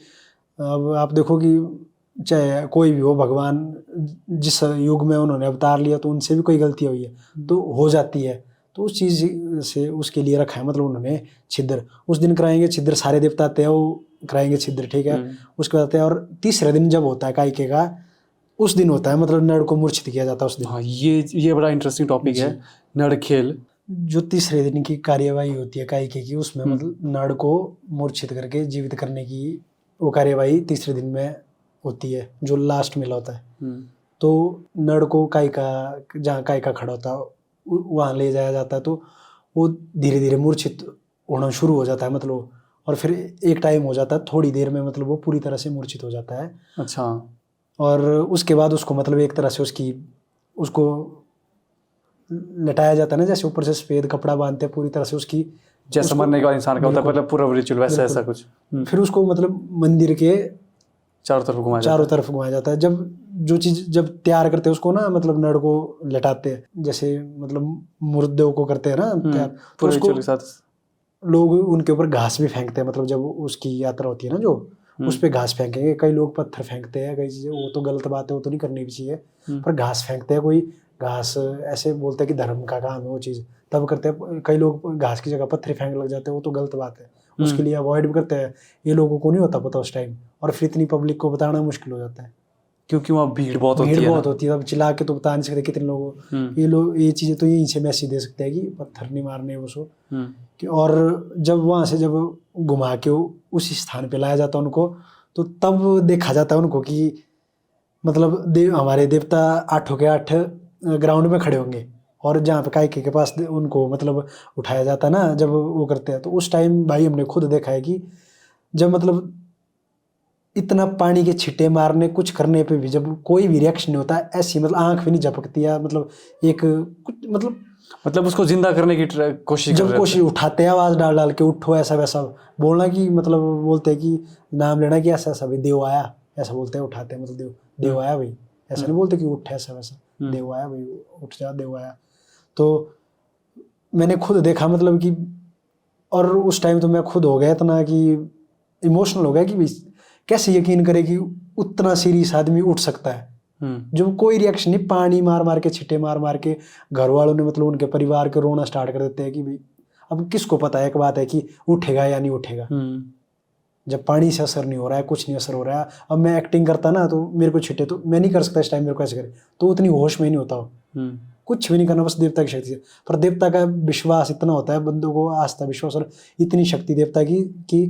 अब आप देखो कि चाहे कोई भी हो, भगवान जिस युग में उन्होंने अवतार लिया तो उनसे भी कोई गलती हुई है तो हो जाती है, तो उस चीज़ से उसके लिए रखा है मतलब उन्होंने छिद्र। उस दिन कराएंगे छिद्र, सारे देवता आते हैं वो कराएंगे छिद्र, ठीक है। उसके बाद और तीसरे दिन जब होता है काइके का, उस दिन होता है मतलब नर को मूर्छित किया जाता है उस दिन। हाँ, ये बड़ा इंटरेस्टिंग टॉपिक है, नड़ खेल। जो तीसरे दिन की कार्यवाही होती है काइके की, उसमें मतलब नर को मूर्छित करके जीवित करने की वो कार्यवाही तीसरे दिन में होती है, जो लास्ट में होता है। तो नर को काइका, जहाँ काइका खड़ा होता है वहाँ ले जाया जाता है, तो वो धीरे धीरे मूर्छित होना शुरू हो जाता है मतलब, और फिर एक टाइम हो जाता है थोड़ी देर में मतलब वो पूरी तरह से मूर्छित हो जाता है। अच्छा। और उसके बाद उसको मतलब एक तरह से उसको लटाया जाता है ना, जैसे ऊपर से सफेद कपड़ा बांधते हैं पूरी तरह से उसकी, जैसा मरने के बाद इंसान का होता है मतलब पूरा रिचुअल वैसा ऐसा कुछ। फिर उसको मतलब मंदिर के चारों तरफ घुमाया जाता है। जो चीज़ जब तैयार करते हैं उसको ना, मतलब नड़ को लटाते हैं, जैसे मतलब मुर्दों को करते हैं ना तैयार, तो उसको के साथ लोग उनके ऊपर घास भी फेंकते हैं, मतलब जब उसकी यात्रा होती है ना जो, उस पे घास फेंकेंगे। कई लोग पत्थर फेंकते हैं, कई चीज़ें, वो तो गलत बात है, वो तो नहीं करनी भी चाहिए, पर घास फेंकते हैं। कोई घास ऐसे बोलते हैं कि धर्म का काम है वो चीज़, तब करते हैं। कई लोग घास की जगह पत्थर फेंक लग जाते हैं, वो तो गलत बात है, उसके लिए अवॉइड भी करते हैं। ये लोगों को नहीं होता पता उस टाइम, और फिर इतनी पब्लिक को बताना मुश्किल हो जाता है क्योंकि वहाँ भीड़ बहुत होती है। अब चिल्ला के तो बता नहीं सकते कितने लोग, ये चीज़ें तो यहीं से मैसेज दे सकते हैं कि पत्थर नहीं मारने वो सो। और जब वहाँ से जब घुमा के उस स्थान पे लाया जाता है उनको, तो तब देखा जाता है उनको कि मतलब हमारे देवता 8 के 8 ग्राउंड में खड़े होंगे, और जहाँ पे काइके के पास उनको मतलब उठाया जाता है ना, जब वो करते हैं, तो उस टाइम भाई हमने खुद देखा है कि जब मतलब इतना पानी के छिट्टे मारने कुछ करने पे भी जब कोई भी रिएक्शन नहीं होता, ऐसी मतलब आंख भी नहीं झपकती है, मतलब एक कुछ मतलब उसको जिंदा करने की कोशिश जब कोशिश उठाते हैं आवाज़ डाल डाल के, उठो ऐसा वैसा बोलना, कि मतलब बोलते हैं कि नाम लेना कि ऐसा ऐसा भाई देव आया, ऐसा बोलते हैं, उठाते हैं मतलब देव आया भाई, ऐसा नहीं बोलते कि उठ ऐसा वैसा, देव आया भाई, उठ जा, देव आया। तो मैंने खुद देखा मतलब कि, और उस टाइम तो मैं खुद हो गया इतना कि इमोशनल हो गया कि भाई कैसे यकीन करे कि उतना सीरियस आदमी उठ सकता है, जब कोई रिएक्शन नहीं, पानी मार मार के छिट्टे मार मार के घर वालों ने मतलब उनके परिवार के रोना स्टार्ट कर देते हैं कि भाई अब किसको पता है, एक बात है कि उठेगा या नहीं उठेगा, जब पानी से असर नहीं हो रहा है, कुछ नहीं असर हो रहा है। अब मैं एक्टिंग करता ना तो मेरे को छिट्टे तो मैं नहीं कर सकता इस टाइम, मेरे को ऐसे करे तो उतनी होश में नहीं होता हो, कुछ भी नहीं करना, बस देवता की शक्ति से। पर देवता का विश्वास इतना होता है, बंदों को आस्था विश्वास और इतनी शक्ति देवता की कि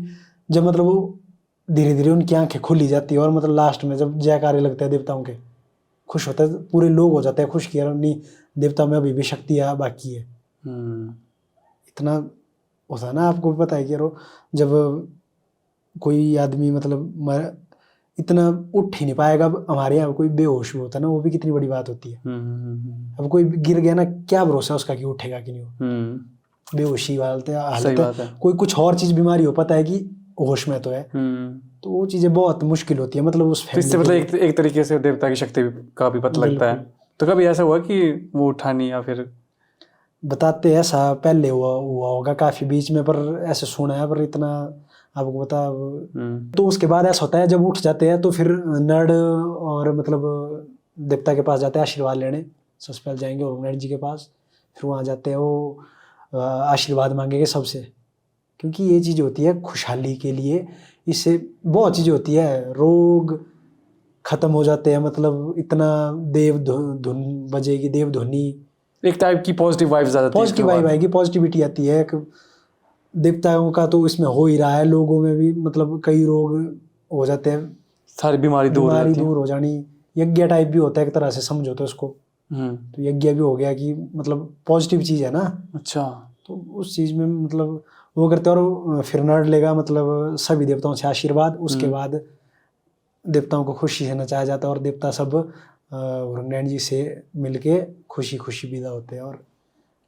जब मतलब वो धीरे धीरे उनकी आंखें खुली जाती है, और मतलब लास्ट में जब जयकारे लगते हैं देवताओं के, खुश होता है, पूरे लोग हो जाते हैं खुश कि यार नहीं, देवता में अभी भी शक्ति बाकी है। इतना होता है ना, आपको भी पता है कि यार जब कोई आदमी मतलब इतना उठ ही नहीं पाएगा, हमारे यहाँ कोई बेहोश भी होता है ना, वो भी कितनी बड़ी बात होती है। अब कोई गिर गया ना, क्या भरोसा है उसका कि उठेगा कि नहीं हो, बेहोशी हालत है, कोई कुछ और चीज बीमारी हो, पता है कि होश में तो है, तो वो चीजें बहुत मुश्किल होती है मतलब उस फैमिली। इससे मतलब एक तरीके से देवता की शक्ति का भी पता लगता है। तो कभी ऐसा हुआ कि वो उठा नहीं, या फिर बताते हैं ऐसा पहले हुआ होगा काफी बीच में, पर ऐसे सुना है, पर इतना आपको बता। तो उसके बाद ऐसा होता है जब उठ जाते हैं तो फिर नड़ और मतलब देवता के पास जाते हैं आशीर्वाद लेने, सबसे पहले जाएंगे उरुगनाथ जी के पास, फिर वहाँ जाते हैं वो आशीर्वाद मांगेंगे सबसे, क्योंकि ये चीज़ होती है खुशहाली के लिए, इससे बहुत चीज़ें होती है, रोग खत्म हो जाते हैं, मतलब इतना देव धुन बजेगी, देव ध्वनि, एक टाइप की पॉजिटिव वाइब्स आ जाती है, पॉजिटिव वाइब आएगी, पॉजिटिविटी आती है। देवताओं का तो इसमें हो ही रहा है, लोगों में भी मतलब कई रोग हो जाते हैं, सारी बीमारी दूर हो जानी, यज्ञ टाइप भी होता है एक तरह से, समझो तो इसको। तो यज्ञ भी हो गया कि मतलब पॉजिटिव चीज़ है ना। अच्छा, तो उस चीज़ में मतलब वो करते हैं, और फिर नड़ लेगा मतलब सभी देवताओं से आशीर्वाद, उसके बाद देवताओं को खुशी से नचाया जाता है, और देवता सब उरंगनैन जी से मिलके खुशी खुशी विदा होते हैं। और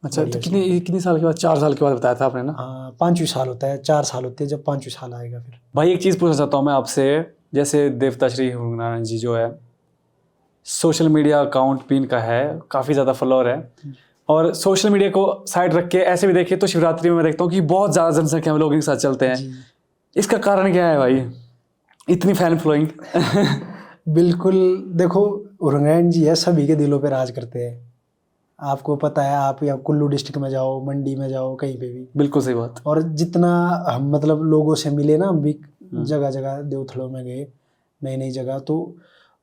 अच्छा, तो कितनी साल के बाद? 4 साल के बाद बताया था आपने ना? हाँ, 5वीं साल होता है, 4 साल होते हैं जब 5वीं साल आएगा फिर। भाई एक चीज़ पूछना चाहता हूँ मैं आपसे, जैसे देवता श्री उरंगनैन जी जो है, सोशल मीडिया अकाउंट भी इनका है, काफ़ी ज़्यादा फॉलोअर है, और सोशल मीडिया को साइड रख के ऐसे भी देखे तो शिवरात्रि में मैं देखता हूँ कि बहुत ज़्यादा जनसंख्या में लोग इनके साथ चलते हैं। इसका कारण क्या है भाई, इतनी फैन फॉलोइंग? बिल्कुल, देखो उरंगनैन जी है सभी के दिलों पे राज करते हैं। आपको पता है, आप या कुल्लू डिस्ट्रिक्ट में जाओ, मंडी में जाओ, कहीं पे भी। बिल्कुल सही बात। और जितना हम मतलब लोगों से मिले ना, हम भी जगह जगह देवथलों में गए, नई नई जगह, तो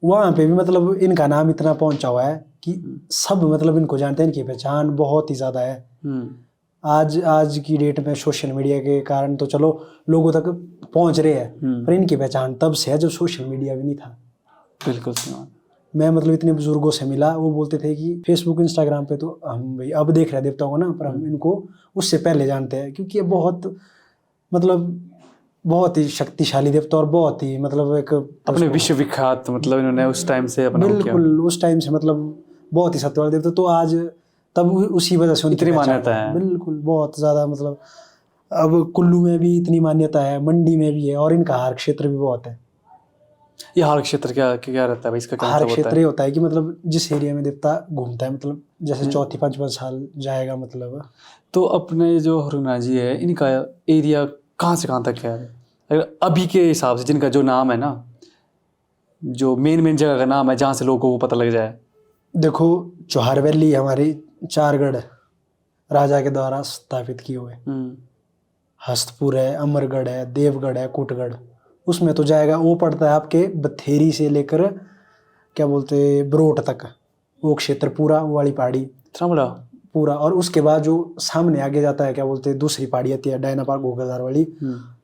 वहाँ पे भी मतलब इनका नाम इतना पहुंचा हुआ है कि सब मतलब इनको जानते हैं, इनकी पहचान बहुत ही ज़्यादा है। आज की डेट में सोशल मीडिया के कारण तो चलो लोगों तक पहुंच रहे हैं, पर इनकी पहचान तब से है जब सोशल मीडिया भी नहीं था। बिल्कुल सही बात। मैं मतलब इतने बुजुर्गों से मिला, वो बोलते थे कि फेसबुक इंस्टाग्राम पे तो हम भाई अब देख रहे हैं देवताओं को ना, पर हम इनको उससे पहले जानते हैं, क्योंकि ये बहुत मतलब बहुत ही शक्तिशाली देवता और बहुत ही मतलब एक अपने विश्व विख्यात, मतलब इन्होंने उस टाइम से अपना बिल्कुल उस टाइम से मतलब बहुत ही सत्य वाले देवता। तो आज तब उसी वजह से इतनी मान्यता है। बिल्कुल बहुत ज़्यादा, मतलब अब कुल्लू में भी इतनी मान्यता है, मंडी में भी है, और इनका हार क्षेत्र भी बहुत है। ये हार क्षेत्र क्या रहता है भाई, इसका क्या हार मतलब क्षेत्र ये होता है कि मतलब जिस एरिया में देवता घूमता है, मतलब जैसे 4-5 साल जाएगा मतलब। तो अपने जो उरंगनैन जी है, इनका एरिया कहाँ से कहाँ तक है अगर अभी के हिसाब से, जिनका जो नाम है ना, जो मेन जगह का नाम है जहाँ से लोगों को पता लग जाए? देखो, चौहार वैली हमारी 4 गढ़ राजा के द्वारा स्थापित किए हुए। हस्तपुर है, अमरगढ़ है, देवगढ़ है, कुटगढ़। उसमें तो जाएगा, वो पड़ता है आपके बथेरी से लेकर क्या बोलते ब्रोट तक, वो क्षेत्र पूरा, वो वाली पहाड़ी इतना बड़ा पूरा। और उसके बाद जो सामने आगे जाता है क्या बोलते दूसरी पहाड़ी आती है डायना पार्क घोगरदार वाली,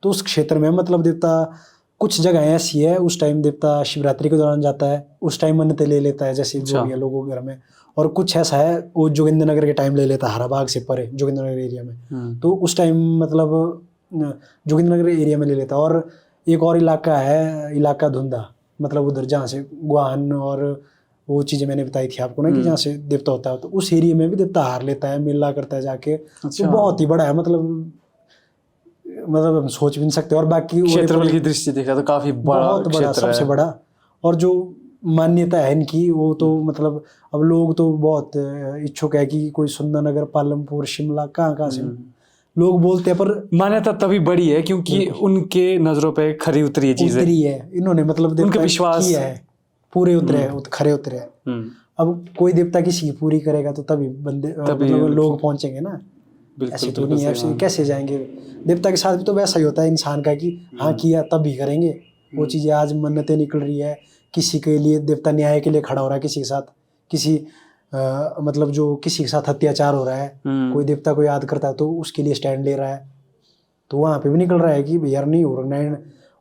तो उस क्षेत्र में मतलब देवता कुछ जगह ऐसी है, उस टाइम देवता शिवरात्रि के दौरान जाता है, उस टाइम मन्नतें ले लेता है, जैसे जो भी है लोगों के घर में। और कुछ ऐसा है वो जोगिंद्रनगर के टाइम ले लेता है, हराबाग से परे जोगिंद्रनगर एरिया में, तो उस टाइम मतलब जोगिंद्रनगर एरिया में ले लेता है। और एक और इलाका है, इलाका धुंधा, मतलब उधर जहाँ से गुआहन और वो चीज़ें मैंने बताई थी आपको ना, कि जहाँ से देवता होता है, तो उस एरिया में भी देवता हार लेता है, मेला करता है जाके। तो बहुत ही बड़ा है, मतलब हम सोच भी नहीं सकते। और बाकी क्षेत्रफल की दृष्टि देखा तो काफी बड़ा, बहुत बड़ा, सबसे बड़ा। और जो मान्यता है इनकी, वो तो मतलब अब लोग तो बहुत इच्छुक है कि कोई सुंदरनगर, पालमपुर, शिमला, कहाँ से लोग बोलते हैं, पर मान्यता तभी बड़ी है क्योंकि उनके नजरों पे खरी उतरी है चीजें, उतरी है इन्होंने, मतलब उनका विश्वास किया है, पूरे उतरे हैं, खरे उतरे हैं। अब कोई देवता किसी की पूरी करेगा तो तभी बंदे मतलब लोग पहुंचेंगे ना, ऐसे तो नहीं है, ऐसे कैसे जाएंगे। देवता के साथ भी तो वैसा ही होता है इंसान का, कि हाँ किया तब भी करेंगे वो चीज़ें। आज मन्नतें निकल रही है, किसी के लिए देवता न्याय के लिए खड़ा हो रहा है, किसी के साथ किसी मतलब जो किसी के साथ अत्याचार हो रहा है, कोई देवता को याद करता है तो उसके लिए स्टैंड ले रहा है, तो वहाँ पे भी निकल रहा है कि यार नहीं, उरंगनैन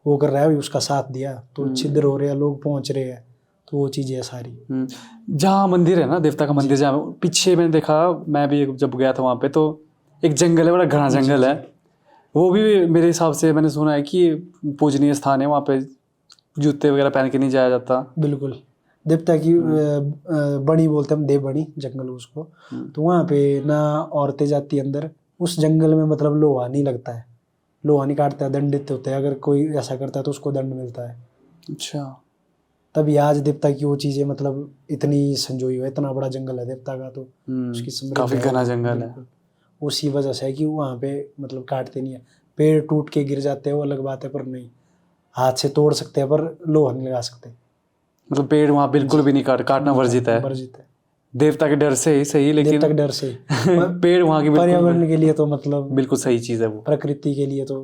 वो कर रहा है, उसका साथ दिया, तो छिद्र हो रहे हैं, लोग पहुँच रहे हैं, तो वो चीज़ें है सारी। जहाँ मंदिर है ना, देवता का मंदिर, जहाँ पीछे मैंने देखा, मैं भी जब गया था वहाँ पे, तो एक जंगल है, बड़ा घना जंगल है, वो भी मेरे हिसाब से मैंने सुना है कि पूजनीय स्थान है, वहाँ पे जूते वगैरह पहन के नहीं जाया जाता। बिल्कुल, देवता की बड़ी बोलते हम, देव बड़ी जंगल उसको, तो वहाँ पे ना औरतें जाती अंदर। उस जंगल में मतलब लोहा नहीं लगता है, लोहा नहीं काटता है, दंडित होते हैं, अगर कोई ऐसा करता है तो उसको दंड मिलता है। अच्छा, तभी आज देवता की वो चीज़ें मतलब इतनी संजोई हुई है, इतना बड़ा जंगल है देवता का, तो उसकी काफी घना जंगल है। उसी वजह से है कि वहाँ पे मतलब काटते नहीं है। पेड़ टूट के गिर जाते हैं वो अलग बात है, पर नहीं, हाथ से तोड़ सकते हैं पर लोहा नहीं लगा सकते। मतलब पेड़ वहाँ बिल्कुल भी नहीं काटना वर्जित है। देवता के डर से ही सही, लेकिन देवता के डर से पेड़ वहाँ की पर्यावरण के लिए तो मतलब बिल्कुल सही चीज़ है, वो प्रकृति के लिए तो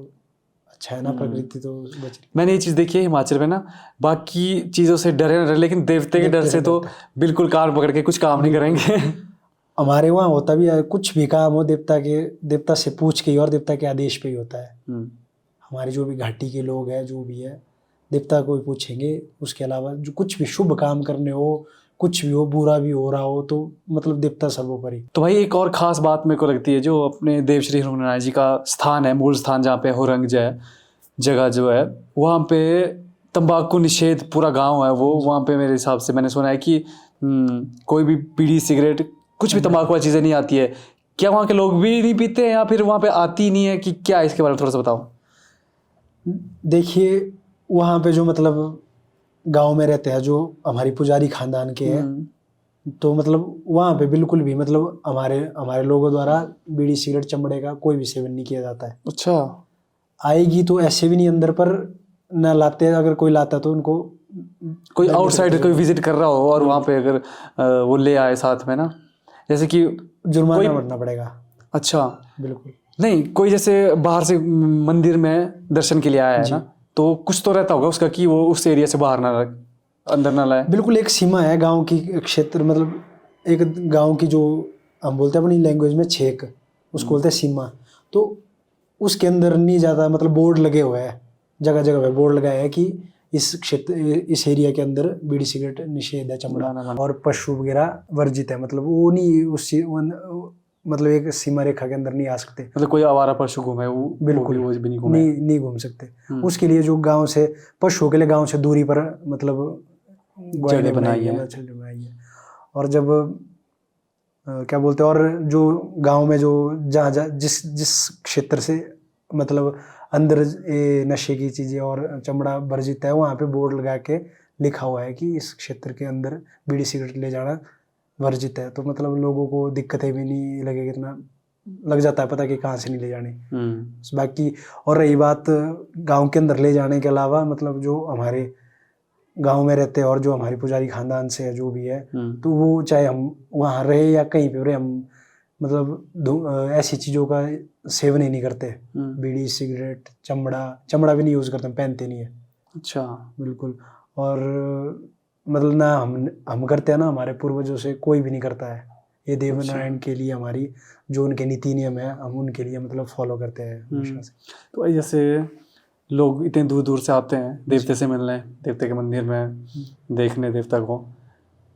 अच्छा है ना, प्रकृति तो बच रही। मैंने ये चीज़ देखी है हिमाचल में ना, बाकी चीज़ों से डरे न डरे, लेकिन देवते के डर से तो बिल्कुल कार पकड़ के कुछ काम नहीं करेंगे। हमारे वहाँ होता भी है, कुछ भी काम हो देवता से पूछ के ही और देवता के आदेश पे ही होता है। हमारे जो भी घाटी के लोग हैं, जो भी है, देवता को ही पूछेंगे। उसके अलावा जो कुछ भी शुभ काम करने हो, कुछ भी हो, बुरा भी हो रहा हो, तो मतलब देवता सर्वोपरि। तो भाई एक और ख़ास बात मेरे को लगती है, जो अपने देवश्री उरंगनैन जी का स्थान है, मूल स्थान जहाँ पे हुरंग जगह जो है, वहाँ पे तंबाकू निषेध पूरा गांव है वो। वहाँ पे मेरे हिसाब से मैंने सुना है कि कोई भी बीड़ी सिगरेट कुछ भी तंबाकू वाली चीज़ें नहीं आती है। क्या वहाँ के लोग भी नहीं पीते हैं या फिर वहाँ पे आती नहीं है कि क्या, इसके बारे में थोड़ा सा बताओ। देखिए वहाँ पे जो मतलब गांव में रहते हैं जो हमारी पुजारी खानदान के हैं, तो मतलब वहाँ पे बिल्कुल भी मतलब हमारे हमारे लोगों द्वारा बीड़ी सिगरेट चमड़े का कोई भी सेवन नहीं किया जाता है। अच्छा। आएगी तो ऐसे भी नहीं अंदर, पर न लाते हैं, अगर कोई लाता तो उनको कोई आउटसाइडर कोई विजिट कर रहा हो और वहाँ पे अगर वो ले आए साथ में ना, जैसे कि जुर्माना भरना पड़ेगा। अच्छा। बिल्कुल नहीं, कोई जैसे बाहर से मंदिर में दर्शन के लिए आया है ना, तो कुछ तो रहता होगा उसका कि वो उस एरिया से बाहर ना अंदर ना लाए। बिल्कुल एक सीमा है गांव की, क्षेत्र मतलब एक गांव की जो हम बोलते हैं अपनी लैंग्वेज में छेक, उसको बोलते हैं सीमा। तो उसके अंदर नहीं जाता, मतलब बोर्ड लगे हुए हैं, जगह जगह पे बोर्ड लगाया है कि इस क्षेत्र इस एरिया के अंदर बीड़ी सिगरेट निषेध है, चमड़ा और पशु वगैरह वर्जित है। मतलब वो नहीं मतलब एक सीमा रेखा के अंदर नहीं आ सकते। मतलब कोई आवारा पशु घूमे वो बिल्कुल वो भी नहीं घूमे, नहीं घूम सकते। उसके लिए जो गांव से पशुओं के लिए गांव से दूरी पर मतलब जगह बनाई है। और जब क्या बोलते हैं, और जो गांव में जो जहाँ जिस जिस क्षेत्र से मतलब अंदर नशे की चीज़ें और चमड़ा वर्जित है, वहाँ पे बोर्ड लगा के लिखा हुआ है कि इस क्षेत्र के अंदर बीड़ी सिगरेट ले जाना वर्जित है। तो मतलब लोगों को दिक्कतें भी नहीं लगेगी, इतना लग जाता है पता कि कहाँ से नहीं ले जाने। बाकी और रही बात गांव के अंदर ले जाने के अलावा, मतलब जो हमारे गांव में रहते हैं और जो हमारी पुजारी खानदान से है जो भी है, तो वो चाहे हम वहाँ रहे या कहीं पे रहे, हम मतलब ऐसी चीज़ों का सेवन ही नहीं करते। बीड़ी सिगरेट चमड़ा भी नहीं यूज़ करते, हम पहनते नहीं है। अच्छा। बिल्कुल। और मतलब ना हम करते हैं ना, हमारे पूर्वजों से कोई भी नहीं करता है। ये देवनारायण के लिए हमारी जो उनके नीति नियम है, हम उनके लिए मतलब फॉलो करते हैं हमेशा से। तो जैसे लोग इतने दूर दूर से आते हैं देवते से मिलने, देवते के मंदिर में देखने देवता को,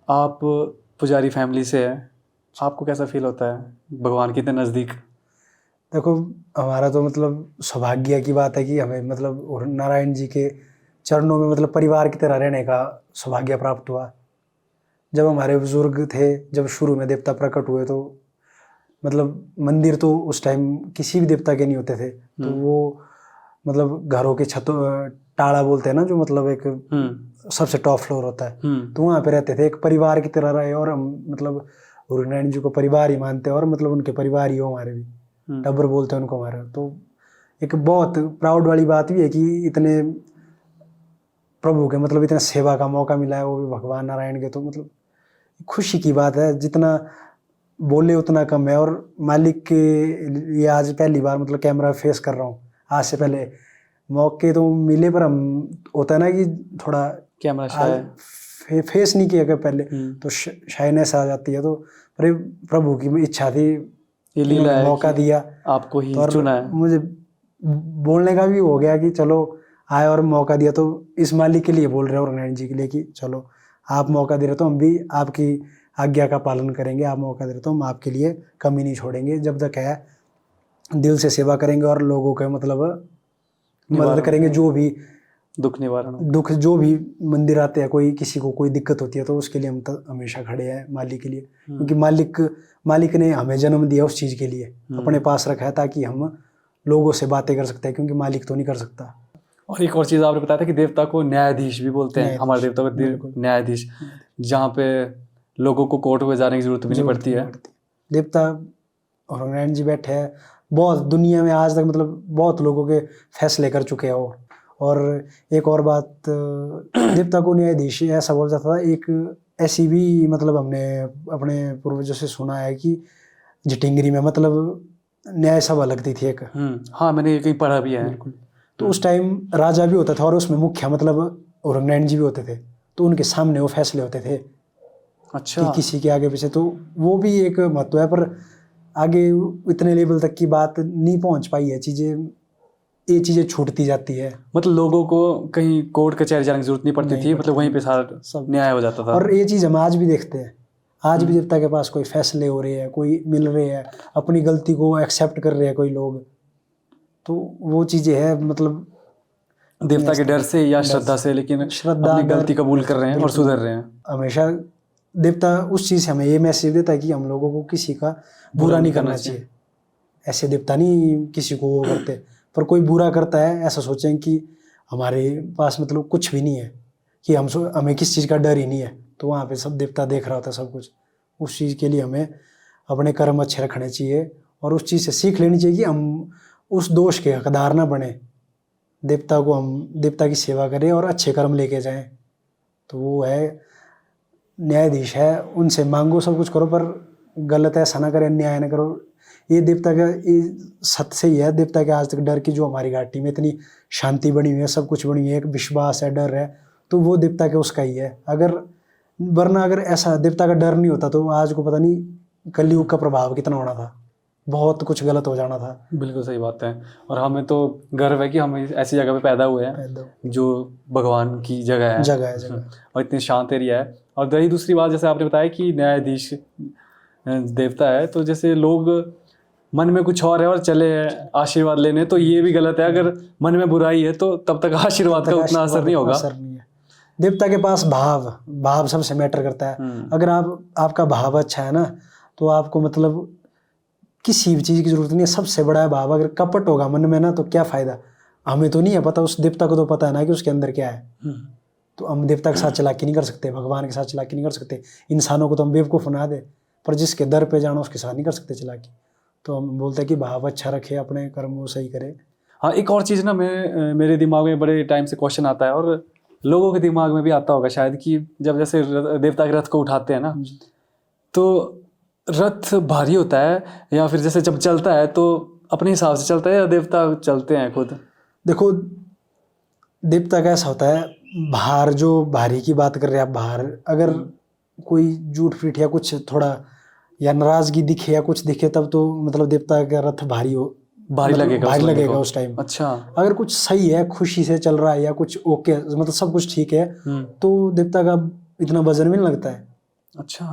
आप पुजारी फैमिली से है, आपको कैसा फील होता है भगवान के इतने नज़दीक? देखो हमारा तो मतलब सौभाग्य की बात है कि हमें मतलब और नारायण जी के चरणों में मतलब परिवार की तरह रहने का सौभाग्य प्राप्त हुआ। जब हमारे बुजुर्ग थे, जब शुरू में देवता प्रकट हुए, तो मतलब मंदिर तो उस टाइम किसी भी देवता के नहीं होते थे, तो वो मतलब घरों के छतों टाड़ा बोलते हैं ना, जो मतलब एक सबसे टॉप फ्लोर होता है, तो वहाँ पे रहते थे, एक परिवार की तरह रहे। और हम मतलब नारायण जी को परिवार ही मानते हैं, और मतलब उनके परिवार ही हो हमारे भी, टब्बर बोलते हैं उनको हमारे। तो एक बहुत प्राउड वाली बात भी है कि इतने प्रभु के मतलब इतना सेवा का मौका मिला है, वो भी भगवान नारायण के, तो मतलब खुशी की बात है। जितना बोले उतना कम है। और मालिक के ये आज पहली बार मतलब कैमरा फेस कर रहा हूँ। आज से पहले मौके तो मिले, पर हम होता है ना कि थोड़ा कैमरा फेस नहीं किया पहले, तो शाइनेस आ जाती है। तो अरे प्रभु की इच्छा थी, ये लीला है, मौका दिया आपको ही चुना है। मुझे बोलने का भी हो गया कि चलो आए और मौका दिया, तो इस मालिक के लिए बोल रहे हो, नारायण जी के लिए, कि चलो आप मौका दे रहे तो हम भी आपकी आज्ञा का पालन करेंगे। आप मौका दे रहे तो हम आपके लिए कमी नहीं छोड़ेंगे। जब तक है दिल से सेवा करेंगे और लोगों के मतलब मदद करेंगे, जो भी दुख निवारण, दुख जो भी मंदिर आते हैं, कोई किसी को कोई दिक्कत होती है, तो उसके लिए हम हमेशा खड़े हैं मालिक के लिए। क्योंकि मालिक ने हमें जन्म दिया उस चीज़ के लिए, अपने पास रखा है ताकि हम लोगों से बातें कर सकते हैं, क्योंकि मालिक तो नहीं कर सकता। और एक और चीज़ आपने बताया था कि देवता को न्यायाधीश भी बोलते हैं, हमारे देवता को न्यायाधीश, जहाँ पे लोगों को कोर्ट में जाने की जरूरत भी नहीं पड़ती है। देवता और नारायण जी बैठे हैं, बहुत दुनिया में आज तक मतलब बहुत लोगों के फैसले कर चुके हैं वो। और एक और बात, देवता को न्यायाधीश ऐसा बोल जाता था। एक ऐसी भी मतलब हमने अपने पूर्वजों से सुना है कि जटिंगरी में मतलब न्याय सभा लगती थी एक। हाँ, मैंने कहीं पढ़ा भी है। बिल्कुल। तो उस टाइम राजा भी होता था और उसमें मुख्य मतलब और नारायण जी भी होते थे, तो उनके सामने वो फैसले होते थे। अच्छा। कि किसी के आगे पीछे, तो वो भी एक महत्व है। पर आगे इतने लेवल तक की बात नहीं पहुंच पाई है, ये चीज़ें छूटती जाती है। मतलब लोगों को कहीं कोर्ट कचहरी जाने की जरूरत नहीं पड़ती थी, मतलब वहीं पे सारा सब न्याय हो जाता था। और ये चीज़ हम आज भी देखते हैं, आज भी देवता के पास कोई फैसले हो रहे हैं, कोई मिल रहे हैं, अपनी गलती को एक्सेप्ट कर रहे हैं कोई लोग, तो वो चीज़ें हैं मतलब देवता के डर से या श्रद्धा से, लेकिन श्रद्धा अपनी गलती कबूल कर रहे हैं और सुधर रहे हैं। हमेशा देवता उस चीज़ से हमें ये मैसेज देता है कि हम लोगों को किसी का बुरा नहीं करना चाहिए। ऐसे देवता नहीं किसी को वो करते, पर कोई बुरा करता है ऐसा सोचें कि हमारे पास मतलब कुछ भी नहीं है, कि हमें किस चीज़ का डर ही नहीं है, तो वहाँ पे सब देवता देख रहा होता है सब कुछ। उस चीज़ के लिए हमें अपने कर्म अच्छे रखने चाहिए और उस चीज़ से सीख लेनी चाहिए कि हम उस दोष के हकदार ना बने। हम देवता की सेवा करें और अच्छे कर्म लेके जाएं। तो वो है न्यायाधीश है, उनसे मांगो सब कुछ करो, पर गलत ऐसा ना करें, अन्याय ना करो। ये देवता का ये सत्य से ही है, देवता के आज तक डर की जो हमारी घाटी में इतनी शांति बनी हुई है, सब कुछ बनी हुई है, एक विश्वास है, डर है, तो वो देवता के उसका ही है। अगर ऐसा देवता का डर नहीं होता तो आज को पता नहीं कलयुग का प्रभाव कितना होना था, बहुत कुछ गलत हो जाना था। बिल्कुल सही बात है। और हमें तो गर्व है कि हम ऐसी जगह पे पैदा हुए हैं जो भगवान की जगह है और इतनी शांत एरिया है। और रही दूसरी बात, जैसे आपने बताया कि न्यायाधीश देवता है, तो जैसे लोग मन में कुछ और है और चले हैं आशीर्वाद लेने, तो ये भी गलत है। अगर मन में बुराई है तो तब तक आशीर्वाद का उतना असर नहीं होगा। देवता के पास भाव सबसे मैटर करता है। अगर आपका भाव अच्छा है ना, तो आपको मतलब किसी भी चीज़ की जरूरत नहीं है। सबसे बड़ा है भाव। अगर कपट होगा मन में ना, तो क्या फायदा। हमें तो नहीं है पता, उस देवता को तो पता है ना कि उसके अंदर क्या है। तो हम देवता के साथ चालाकी नहीं कर सकते, भगवान के साथ चालाकी नहीं कर सकते। इंसानों को तो हम बेवकूफ़ बना दे, पर जिसके दर पे जाना उसके साथ नहीं कर सकते चालाकी। तो हम बोलते हैं कि भाव अच्छा रखे, अपने कर्म वो सही करे। हाँ, एक और चीज़ ना मेरे दिमाग में बड़े टाइम से क्वेश्चन आता है, और लोगों के दिमाग में भी आता होगा शायद, कि जब जैसे देवता के रथ को उठाते हैं ना, तो रथ भारी होता है, या फिर जैसे जब चलता है तो अपने हिसाब से चलता है, या देवता चलते हैं खुद? देखो, देवता का ऐसा होता है, भार जो भारी की बात कर रहे हैं आप, भार अगर कोई झूठ पीठ या कुछ थोड़ा या नाराजगी दिखे या कुछ दिखे, तब तो मतलब देवता का रथ भारी लगेगा उस टाइम। अच्छा, अगर कुछ सही है, खुशी से चल रहा है, या कुछ ओके मतलब सब कुछ ठीक है, तो देवता का इतना वजन भी नहीं लगता है। अच्छा,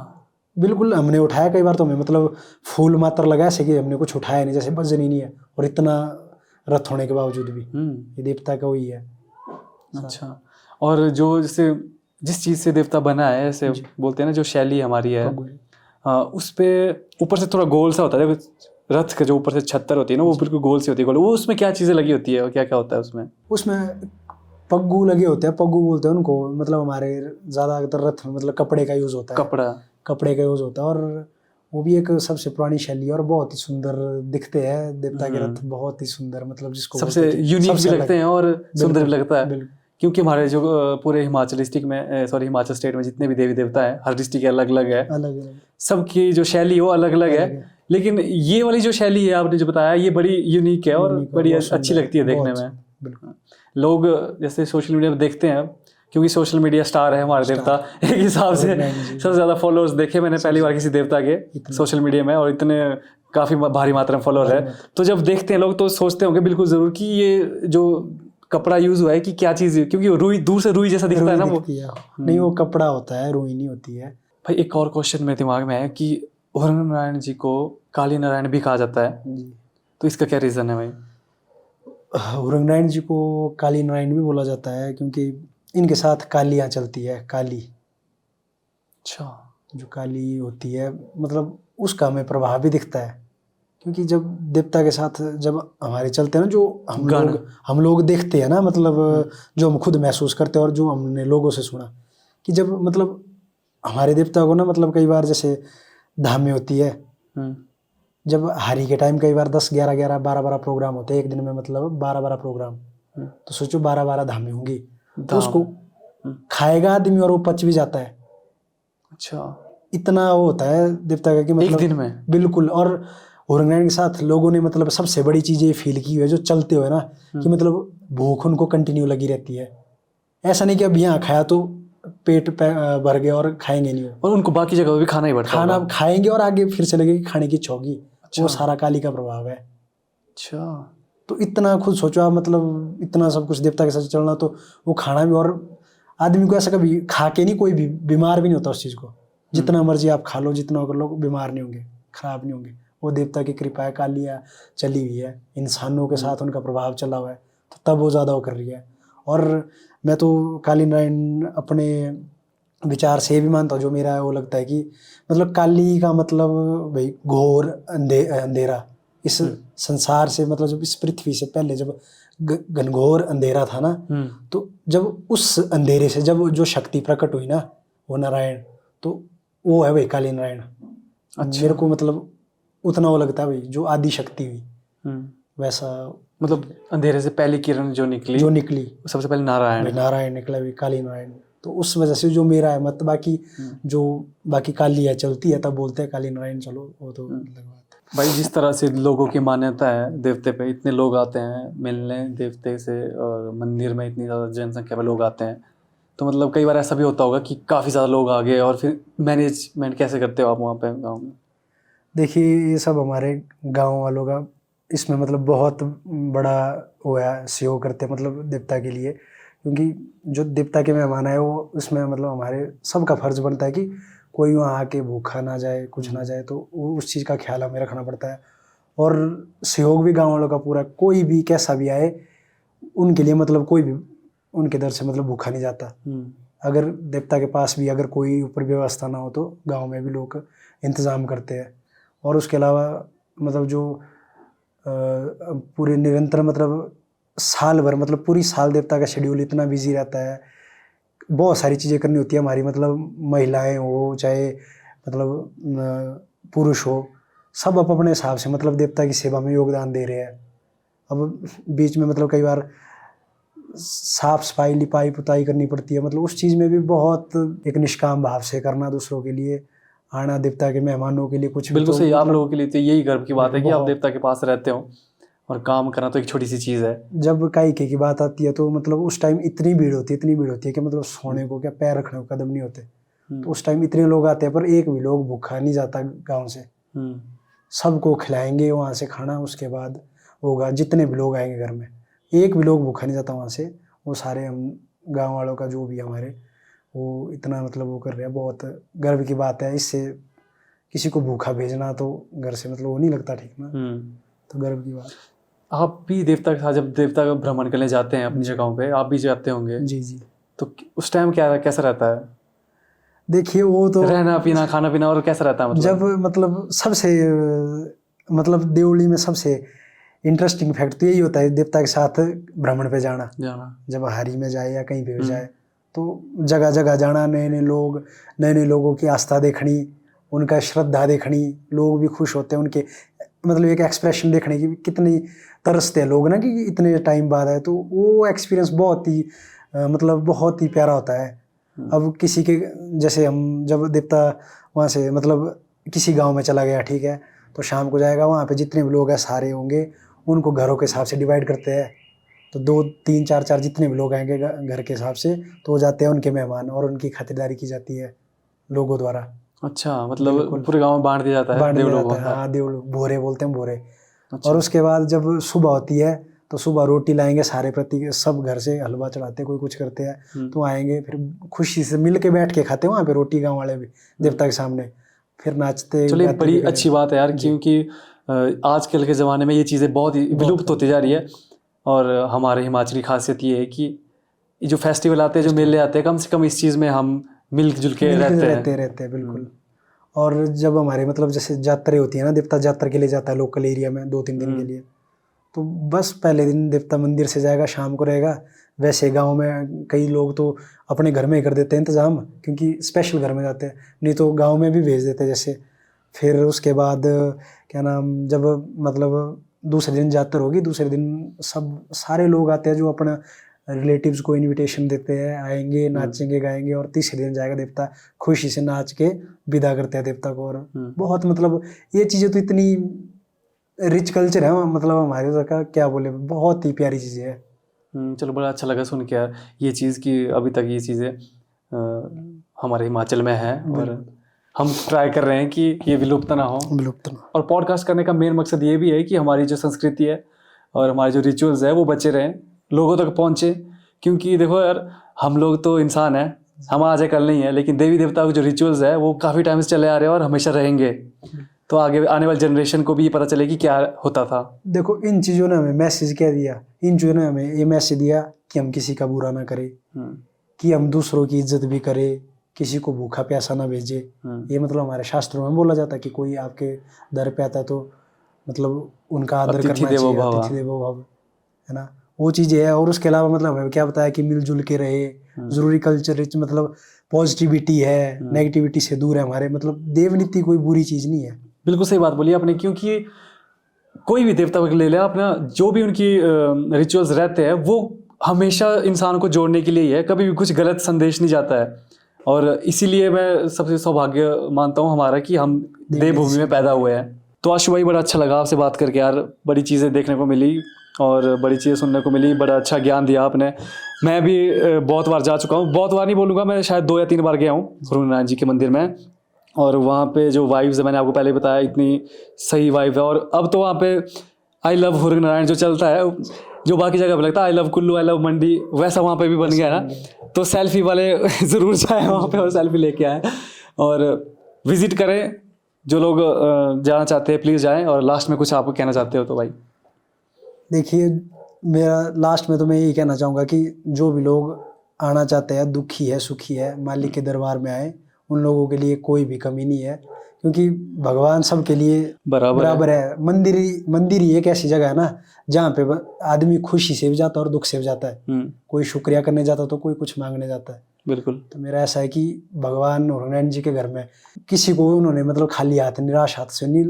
बिल्कुल। हमने उठाया कई बार, तो हमें मतलब फूल मात्र लगा ऐसे कि हमने कुछ उठाया नहीं, जैसे वजन ही नहीं है, और इतना रथ होने के बावजूद भी ये देवता का वही है। अच्छा। और जो जैसे जिस चीज़ से देवता बना है, ऐसे बोलते हैं ना, जो शैली हमारी है, उस पे ऊपर से थोड़ा गोल सा होता है। रथ का जो ऊपर से छत्तर होती है ना, वो बिल्कुल गोल सी होती है, गोल। वो उसमें क्या चीज़ें लगी होती है और क्या क्या होता है उसमें? पग्गू लगे होते हैं, पग्गू बोलते हैं उनको। मतलब हमारे ज़्यादातर रथ में मतलब कपड़े का यूज़ होता है, कपड़े का यूज़ होता है। और वो भी एक सबसे पुरानी शैली है, और बहुत ही सुंदर दिखते हैं देवता के रथ, बहुत ही सुंदर। मतलब जिसको सबसे यूनिक भी लगते हैं और सुंदर भी लगता है, क्योंकि हमारे जो पूरे हिमाचल स्टेट में जितने भी देवी देवता है, हर डिस्ट्रिक्ट के अलग अलग है, सबकी जो शैली है वो अलग अलग है। लेकिन ये वाली जो शैली है आपने जो बताया, ये बड़ी यूनिक है और बड़ी अच्छी लगती है देखने में। लोग जैसे सोशल मीडिया पे देखते हैं, क्योंकि सोशल मीडिया स्टार है हमारे देवता एक हिसाब से। सबसे ज़्यादा फॉलोअर्स देखे मैंने पहली बार किसी देवता के सोशल मीडिया में, और इतने काफ़ी भारी मात्रा में फॉलोअर है। तो जब देखते हैं लोग तो सोचते होंगे बिल्कुल ज़रूर कि ये जो कपड़ा यूज हुआ है कि क्या चीज़ है, क्योंकि रुई दूर से रुई जैसा दिखता है ना, वो नहीं, वो कपड़ा होता है, रुई नहीं होती है। भाई, एक और क्वेश्चन मेरे दिमाग में है कि उरंग नारायण जी को काली नारायण भी कहा जाता है, तो इसका क्या रीज़न है भाई? उरंग नारायण जी को काली नारायण भी बोला जाता है, क्योंकि इनके साथ कालियाँ चलती है, काली। अच्छा, जो काली होती है मतलब उसका हमें प्रभाव भी दिखता है, क्योंकि जब देवता के साथ जब हमारे चलते हैं ना, जो हम लोग देखते हैं ना, मतलब जो हम खुद महसूस करते हैं और जो हमने लोगों से सुना, कि जब मतलब हमारे देवता को ना, मतलब कई बार जैसे धामें होती है, जब हारी के टाइम कई बार 10, 11, 11, 12, 12 प्रोग्राम होते हैं एक दिन में, मतलब 12, 12 प्रोग्राम। तो सोचो 12, 12 धामें होंगी, तो उसको खाएगा आदमी और वो पच भी जाता है। अच्छा, इतना वो होता है देवता का कि मतलब एक दिन में। बिल्कुल। और उरंग नारायण के साथ लोगों ने मतलब सबसे बड़ी चीज़ ये फील की है, जो चलते हुए ना, कि मतलब भूख उनको कंटिन्यू लगी रहती है। ऐसा नहीं कि अब यहाँ खाया तो पेट भर गया और खाएंगे नहीं, और उनको बाकी जगह भी खाना ही पड़ता है। खाना खाएंगे और आगे फिर से लगेगी खाने की इच्छा होगी। अच्छा। वो सारा काली का प्रभाव है। अच्छा, तो इतना खुद सोचो आप, मतलब इतना सब कुछ देवता के साथ चलना, तो वो खाना भी, और आदमी को ऐसा कभी खा के नहीं कोई भी बीमार भी नहीं होता उस चीज़ को। जितना मर्जी आप खा लो, जितना कर लो, बीमार नहीं होंगे, खराब नहीं होंगे। वो देवता की कृपा है, कालिया चली हुई है, इंसानों के साथ उनका प्रभाव चला हुआ है, तो तब वो ज़्यादा वो कर रही है। और मैं तो काली नारायण अपने विचार से ये भी मानता हूँ, जो मेरा है वो लगता है कि मतलब काली का मतलब भाई घोर अंधेरा। इस संसार से मतलब जब इस पृथ्वी से पहले जब घनघोर अंधेरा था ना, तो जब उस अंधेरे से जब जो शक्ति प्रकट हुई ना, वो नारायण, तो वो है भाई काली नारायण। अच्छा। मेरे को मतलब उतना वो लगता है भाई, जो आदि शक्ति हुई वैसा, मतलब अंधेरे से पहली किरण जो निकली सबसे पहले नारायण नारायण निकला भी, काली नारायण। तो उस वजह से जो मेरा है मत, बाकी जो बाकी काली है चलती है तब बोलते हैं काली नारायण, चलो वो तो अलग बात है। भाई जिस तरह से लोगों की मान्यता है देवते पे, इतने लोग आते हैं मिलने देवते से, और मंदिर में इतनी ज़्यादा जनसंख्या में लोग आते हैं, तो मतलब कई बार ऐसा भी होता होगा कि काफ़ी ज़्यादा लोग आ गए, और फिर मैनेजमेंट कैसे करते हो आप वहाँ पे गाँव में? देखिए ये सब हमारे गांव वालों का इसमें मतलब बहुत बड़ा वो है, सहयोग करते हैं मतलब देवता के लिए, क्योंकि जो देवता के मेहमान है वो उसमें मतलब हमारे सबका फर्ज बनता है कि कोई वहाँ आके भूखा ना जाए, कुछ ना जाए, तो वो उस चीज़ का ख्याल हमें रखना पड़ता है। और सहयोग भी गाँव वालों का पूरा, कोई भी कैसा भी आए उनके लिए मतलब कोई भी उनके दर से मतलब भूखा नहीं जाता। अगर देवता के पास भी अगर कोई ऊपर व्यवस्था ना हो तो गाँव में भी लोग इंतज़ाम करते हैं। और उसके अलावा मतलब जो पूरे निरंतर मतलब साल भर मतलब पूरी साल देवता का शेड्यूल इतना बिजी रहता है, बहुत सारी चीज़ें करनी होती है हमारी, मतलब महिलाएं हो चाहे मतलब पुरुष हो, सब अपने हिसाब से मतलब देवता की सेवा में योगदान दे रहे हैं। अब बीच में मतलब कई बार साफ सफाई लिपाई पुताई करनी पड़ती है, मतलब उस चीज़ में भी बहुत एक निष्काम भाव से करना, दूसरों के लिए आना, देवता के मेहमानों के लिए कुछ। बिल्कुल सही। मतलब आप लोगों के लिए तो यही गर्व की बात है कि आप देवता के पास रहते हो, और काम करना तो एक छोटी सी चीज़ है। जब काइके की बात आती है तो मतलब उस टाइम इतनी भीड़ होती है कि मतलब सोने को क्या पैर रखने को कदम नहीं होते। तो उस टाइम इतने लोग आते हैं पर एक भी लोग भूखा नहीं जाता गांव से। सबको खिलाएंगे वहाँ से खाना, उसके बाद होगा जितने भी लोग आएंगे घर में, एक भी लोग भूखा नहीं जाता वहाँ से। वो सारे हम गाँव वालों का जो भी हमारे वो इतना मतलब वो कर रहे हैं, बहुत गर्व की बात है। इससे किसी को भूखा भेजना तो घर से मतलब वो नहीं लगता ठीक ना, तो गर्व की बात। आप भी देवता के साथ जब देवता का भ्रमण करने जाते हैं अपनी जगहों पे, आप भी जाते होंगे? जी जी। तो उस टाइम कैसा रहता है? देखिए वो तो रहना पीना खाना पीना और कैसा रहता है मतलब? जब मतलब सबसे मतलब देवली में सबसे इंटरेस्टिंग फैक्ट तो यही होता है देवता के साथ भ्रमण पे जाना। जब हारी में जाए या कहीं पे भी जाए तो जगह जगह जाना, नए नए लोगों की आस्था देखनी, उनका श्रद्धा देखनी, लोग भी खुश होते हैं उनके मतलब एक एक्सप्रेशन देखने की, कितनी तरसते हैं लोग ना कि इतने टाइम बाद आए, तो वो एक्सपीरियंस बहुत ही मतलब बहुत ही प्यारा होता है। अब किसी के जैसे हम जब देवता वहाँ से मतलब किसी गांव में चला गया, ठीक है, तो शाम को जाएगा वहाँ पे जितने भी लोग हैं सारे होंगे, उनको घरों के हिसाब से डिवाइड करते हैं, तो 2 3 4 4 जितने भी लोग आएंगे घर के हिसाब से तो वो जाते हैं उनके मेहमान, और उनकी खातिरदारी की जाती है लोगों द्वारा। अच्छा, मतलब पूरे गांव में बांट दिया जाता है देव लोगों का। हाँ, देव लोग भोरे बोलते हैं, भोरे। अच्छा। और उसके बाद जब सुबह होती है तो सुबह रोटी लाएंगे सारे प्रति, सब घर से हलवा चढ़ाते हैं, कोई कुछ करते हैं, तो आएंगे फिर खुशी से मिल के बैठ के खाते हैं वहाँ पे रोटी, गाँव वाले भी देवता के सामने, फिर नाचते। चलिए बड़ी अच्छी बात है यार, क्योंकि आजकल के ज़माने में ये चीज़ें बहुत ही विलुप्त होती जा रही है। और हमारे हिमाचली खासियत ये है कि जो फेस्टिवल आते हैं, जो मेले आते हैं, कम से कम इस चीज़ में हम मिलजुल के रहते हैं। बिल्कुल। और जब हमारे मतलब जैसे यात्रा होती है ना, देवता यात्रा के लिए जाता है लोकल एरिया में 2-3 दिन के लिए, तो बस पहले दिन देवता मंदिर से जाएगा, शाम को रहेगा। वैसे गांव में कई लोग तो अपने घर में ही कर देते हैं इंतज़ाम, क्योंकि स्पेशल घर में जाते हैं, नहीं तो गांव में भी भेज देते हैं जैसे। फिर उसके बाद क्या नाम, जब मतलब दूसरे दिन यात्रा होगी, दूसरे दिन सब सारे लोग आते हैं जो अपना रिलेटिव्स को इनविटेशन देते हैं, आएंगे, नाचेंगे गाएंगे, और तीसरे दिन जाएगा देवता, खुशी से नाच के विदा करते हैं देवता को। और बहुत मतलब ये चीज़ें तो इतनी रिच कल्चर है मतलब हमारे उधर का, क्या बोले, बहुत ही प्यारी चीज़ें है। चलो बड़ा अच्छा लगा सुन के यार ये चीज़ कि अभी तक ये चीज़ें हमारे हिमाचल में है, और हम ट्राई कर रहे हैं कि ये विलुप्त ना हो। और पॉडकास्ट करने का मेन मकसद ये भी है कि हमारी जो संस्कृति है और हमारे जो रिचुअल्स है वो बचे रहें, लोगों तक पहुँचे। क्योंकि देखो यार, हम लोग तो इंसान हैं, हम आज है कल नहीं है, लेकिन देवी देवता के जो रिचुअल्स है वो काफ़ी टाइम से चले आ रहे हैं और हमेशा रहेंगे, तो आगे आने वाली जनरेशन को भी ये पता चले कि क्या होता था। देखो इन चीज़ों ने हमें मैसेज क्या दिया, इन चीज़ों ने हमें ये मैसेज दिया कि हम किसी का बुरा ना करें, कि हम दूसरों की इज्जत भी करें, किसी को भूखा प्यासा ना भेजे। ये मतलब हमारे शास्त्रों में बोला जाता है कि कोई आपके दर पे आता है तो मतलब उनका आदर अतिथि करना देवो चाहिए, भव। अतिथि देवो भव, है ना, वो चीज़ें है। और उसके अलावा मतलब हमें क्या बताया कि मिलजुल के रहे, जरूरी कल्चर मतलब पॉजिटिविटी है, नेगेटिविटी से दूर है हमारे, मतलब देवनीति कोई बुरी चीज़ नहीं है। बिल्कुल सही बात बोली आपने, क्योंकि कोई भी देवता को ले ले अपना, जो भी उनकी रिचुअल्स रहते हैं वो हमेशा इंसान को जोड़ने के लिए ही है, कभी भी कुछ गलत संदेश नहीं जाता है। और इसीलिए मैं सबसे सौभाग्य मानता हूँ हमारा कि हम देवभूमि में पैदा हुए हैं। तो आशु भाई बड़ा अच्छा लगा आपसे बात करके यार, बड़ी चीज़ें देखने को मिली और बड़ी चीज़ें सुनने को मिली, बड़ा अच्छा ज्ञान दिया आपने। मैं भी बहुत बार जा चुका हूँ, बहुत बार नहीं बोलूँगा, मैं शायद 2 या 3 बार गया हूँ गुरुनानक जी के मंदिर में। और वहाँ पे जो वाइब्स है, मैंने आपको पहले बताया, इतनी सही वाइब है। और अब तो वहाँ पे आई लव हुरग नारायण जो चलता है, जो बाकी जगह पे लगता है I love Kullu, I love Mandi, वैसा वहाँ पे भी बन गया ना। तो सेल्फी वाले ज़रूर जाए वहाँ पे और सेल्फी लेके आए और विज़िट करें। जो लोग जाना चाहते हैं प्लीज़ जाएं। और लास्ट में कुछ आप कहना चाहते हो तो भाई? देखिए, मेरा लास्ट में तो मैं यही कहना चाहूँगा कि जो भी लोग आना चाहते हैं, दुखी है सुखी है, मालिक के दरबार में आए। उन लोगों के लिए कोई भी कमी नहीं है, क्योंकि भगवान सबके लिए बराबर है। मंदिर ही एक ऐसी जगह है ना जहाँ पे आदमी खुशी से भी जाता है और दुख से भी जाता है। कोई शुक्रिया करने जाता है तो कोई कुछ मांगने जाता है। बिल्कुल। तो मेरा ऐसा है कि भगवान हुरनारायण जी के घर में किसी को उन्होंने मतलब खाली हाथ, निराश हाथ से नहीं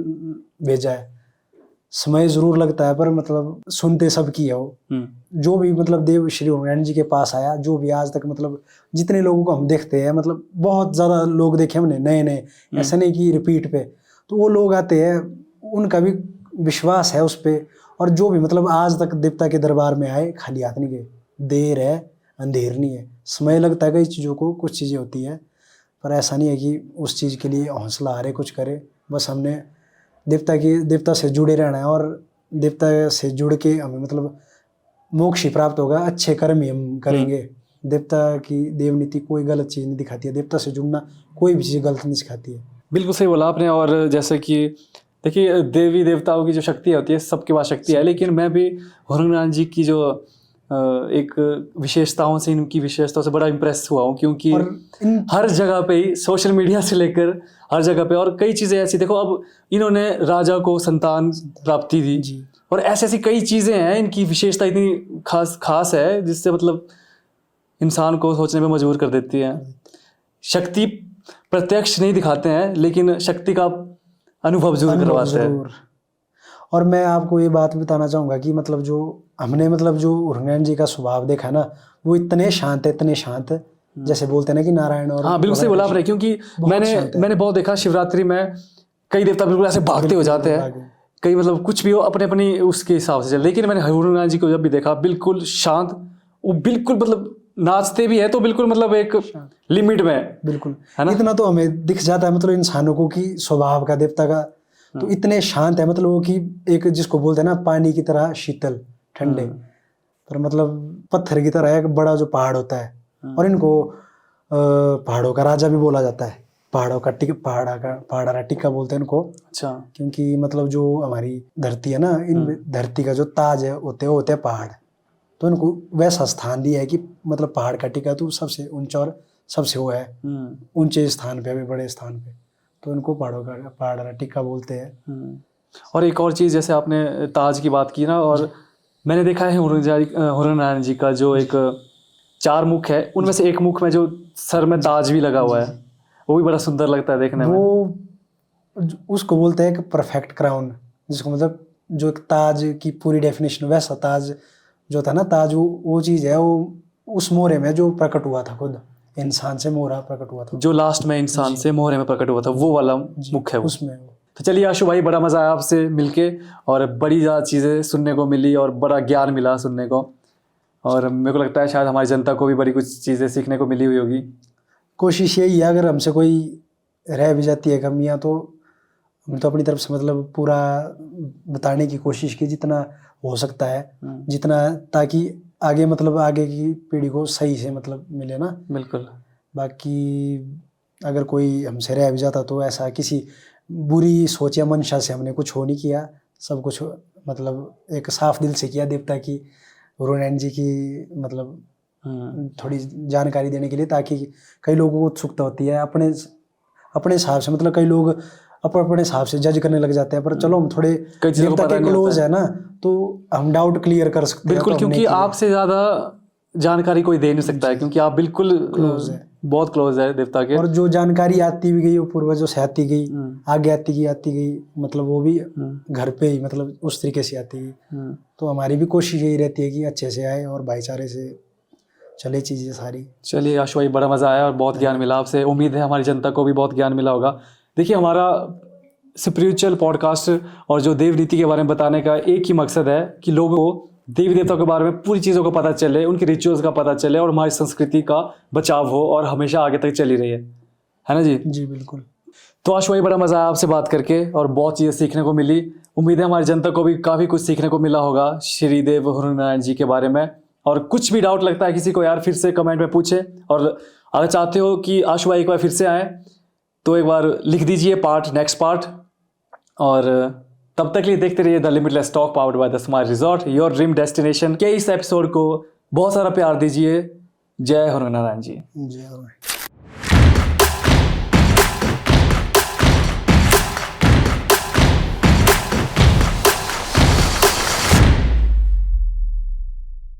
भेजा है। समय जरूर लगता है पर मतलब सुनते सबकी है वो। जो भी मतलब देव श्री हुरनारायण जी के पास आया, जो भी आज तक मतलब जितने लोगों को हम देखते हैं, मतलब बहुत ज़्यादा लोग देखे हमने नए नए, ऐसा नहीं कि रिपीट पे। तो वो लोग आते हैं, उनका भी विश्वास है उस पर। और जो भी मतलब आज तक देवता के दरबार में आए खाली हाथ नहीं गए। देर है अंधेर नहीं है, समय लगता है कई चीज़ों को, कुछ चीज़ें होती है, पर ऐसा नहीं है कि उस चीज़ के लिए हौसला हारे कुछ करे। बस हमने देवता से जुड़े रहना है और देवता से जुड़ के हमें मतलब मोक्ष ही प्राप्त होगा। अच्छे कर्म ही हम करेंगे। देवता की देवनीति कोई गलत चीज़ नहीं दिखाती है, देवता से जुड़ना कोई भी चीज़ गलत नहीं सिखाती है। बिल्कुल सही बोला आपने। और जैसे कि देखिए, देवी देवताओं की जो शक्ति होती है, सबके पास शक्ति है, लेकिन मैं भी हुरनारायण जी की जो एक विशेषताओं से, इनकी विशेषताओं से बड़ा इम्प्रेस हुआ हूँ, क्योंकि हर जगह पे ही, सोशल मीडिया से लेकर हर जगह पे, और कई चीज़ें ऐसी देखो, अब इन्होंने राजा को संतान प्राप्ति दी और ऐसी ऐसी कई चीज़ें हैं, इनकी विशेषता इतनी खास है जिससे मतलब इंसान को सोचने पे मजबूर कर देती है। शक्ति प्रत्यक्ष नहीं दिखाते हैं, लेकिन शक्ति का अनुभव जरूर करवाते हैं। और मैं आपको ये बात बताना चाहूँगा कि मतलब जो हमने मतलब जो हुरनारायण जी का स्वभाव देखा ना, वो इतने शांत है, इतने शांत है, जैसे बोलते हैं ना कि नारायण और, हाँ बिल्कुल सही बोला आपने। क्योंकि मैंने बहुत देखा शिवरात्रि में कई देवता बिल्कुल ऐसे भागते हो जाते हैं, कई मतलब कुछ भी हो अपने अपनी उसके हिसाब से चल। लेकिन मैंने हुरनारायण जी को जब भी देखा बिल्कुल शांत, वो बिल्कुल मतलब नाचते भी है तो बिल्कुल मतलब एक लिमिट में, बिल्कुल है ना। इतना तो हमें दिख जाता है मतलब इंसानों को कि स्वभाव का देवता का तो इतने शांत है, मतलब वो कि एक जिसको बोलते हैं ना पानी की तरह शीतल ठंडे, पर मतलब पत्थर की तरह एक बड़ा जो पहाड़ होता है। और इनको पहाड़ों का राजा भी बोला जाता है, पहाड़ा टिक्का बोलते हैं इनको। अच्छा। क्योंकि मतलब जो हमारी धरती है ना, इन धरती का जो ताज है होते हैं पहाड़। तो इनको वैसा स्थान दिया है कि मतलब पहाड़ का टिक्का तो सबसे ऊंचा और सबसे वो है ऊंचे स्थान पे, अभी बड़े स्थान पे, तो इनको पहाड़ टिक्का बोलते हैं। और एक और चीज़, जैसे आपने ताज की बात की ना, और मैंने देखा है हुरनारायण जी का जो एक 4 मुख है, उनमें से एक मुख में जो सर में ताज भी लगा हुआ है, वो भी बड़ा सुंदर लगता है देखने में। वो उसको बोलते हैं एक परफेक्ट क्राउन, जिसको मतलब जो एक ताज की पूरी डेफिनेशन, वैसा ताज जो था ना, ताज वो चीज़ है, वो उस मोहरे में जो प्रकट हुआ था, खुद इंसान से मोहरा प्रकट हुआ था, जो लास्ट में इंसान से मोहरे में प्रकट हुआ था, वो वाला मुख है उसमें। तो चलिए आशु भाई, बड़ा मज़ा आया आपसे मिलके और बड़ी ज़्यादा चीज़ें सुनने को मिली और बड़ा ज्ञान मिला सुनने को। और मेरे को लगता है शायद हमारी जनता को भी बड़ी कुछ चीज़ें सीखने को मिली हुई होगी। कोशिश यही है, अगर हमसे कोई रह भी जाती है कमियाँ तो हम तो अपनी तरफ से मतलब पूरा बताने की कोशिश की जितना हो सकता है, जितना, ताकि आगे मतलब आगे की पीढ़ी को सही से मतलब मिले ना। बिल्कुल। बाकी अगर कोई हमसे रह भी जाता तो ऐसा किसी बुरी सोच या मंशा से हमने कुछ हो नहीं किया, सब कुछ मतलब एक साफ दिल से किया। देवता की, हुरनारायण जी की मतलब थोड़ी जानकारी देने के लिए, ताकि कई लोगों को उत्सुकता होती है अपने हिसाब से, मतलब कई लोग अपने हिसाब से जज करने लग जाते हैं, पर चलो हम थोड़े कई चीज़ों को देवता पता के नहीं क्लोज होता है ना, तो हम डाउट क्लियर कर सकते हैं। बिल्कुल, तो हमने क्योंकि किया। आपसे ज़्यादा जानकारी कोई दे नहीं सकता है, क्योंकि आप बिल्कुल Close है। बहुत क्लोज है देवता के। और जो जानकारी आती भी गई वो पूर्वजों से आती गई, आगे आती गई, मतलब वो भी घर पे ही, मतलब उस तरीके से आती गई। तो हमारी भी कोशिश यही रहती है कि अच्छे से आए और भाईचारे से चले चीज़ें सारी। चलिए आशु भाई, बड़ा मज़ा आया और बहुत ज्ञान मिला आपसे। उम्मीद है हमारी जनता को भी बहुत ज्ञान मिला होगा। देखिए, हमारा स्पिरिचुअल पॉडकास्ट और जो देव रीति के बारे में बताने का एक ही मकसद है कि लोगों को देवी देवताओं के बारे में पूरी चीज़ों का पता चले, उनके रिचुअल्स का पता चले और हमारी संस्कृति का बचाव हो और हमेशा आगे तक चली रही है ना जी? जी बिल्कुल। तो आशु भाई, बड़ा मज़ा आया आपसे बात करके और बहुत चीज़ें सीखने को मिली। उम्मीद है हमारी जनता को भी काफ़ी कुछ सीखने को मिला होगा श्री देव हुरनारायण जी के बारे में। और कुछ भी डाउट लगता है किसी को, यार फिर से कमेंट में पूछे, और अगर चाहते हो कि आशु भाई एक बार फिर से आए तो एक बार लिख दीजिए नेक्स्ट पार्ट। और तब तक के लिए देखते रहिए the limitless talk powered by the smile resort, your dream destination के इस एपिसोड को बहुत सारा प्यार दीजिए। जय हुरनारायण जी। जय हुरनारायण।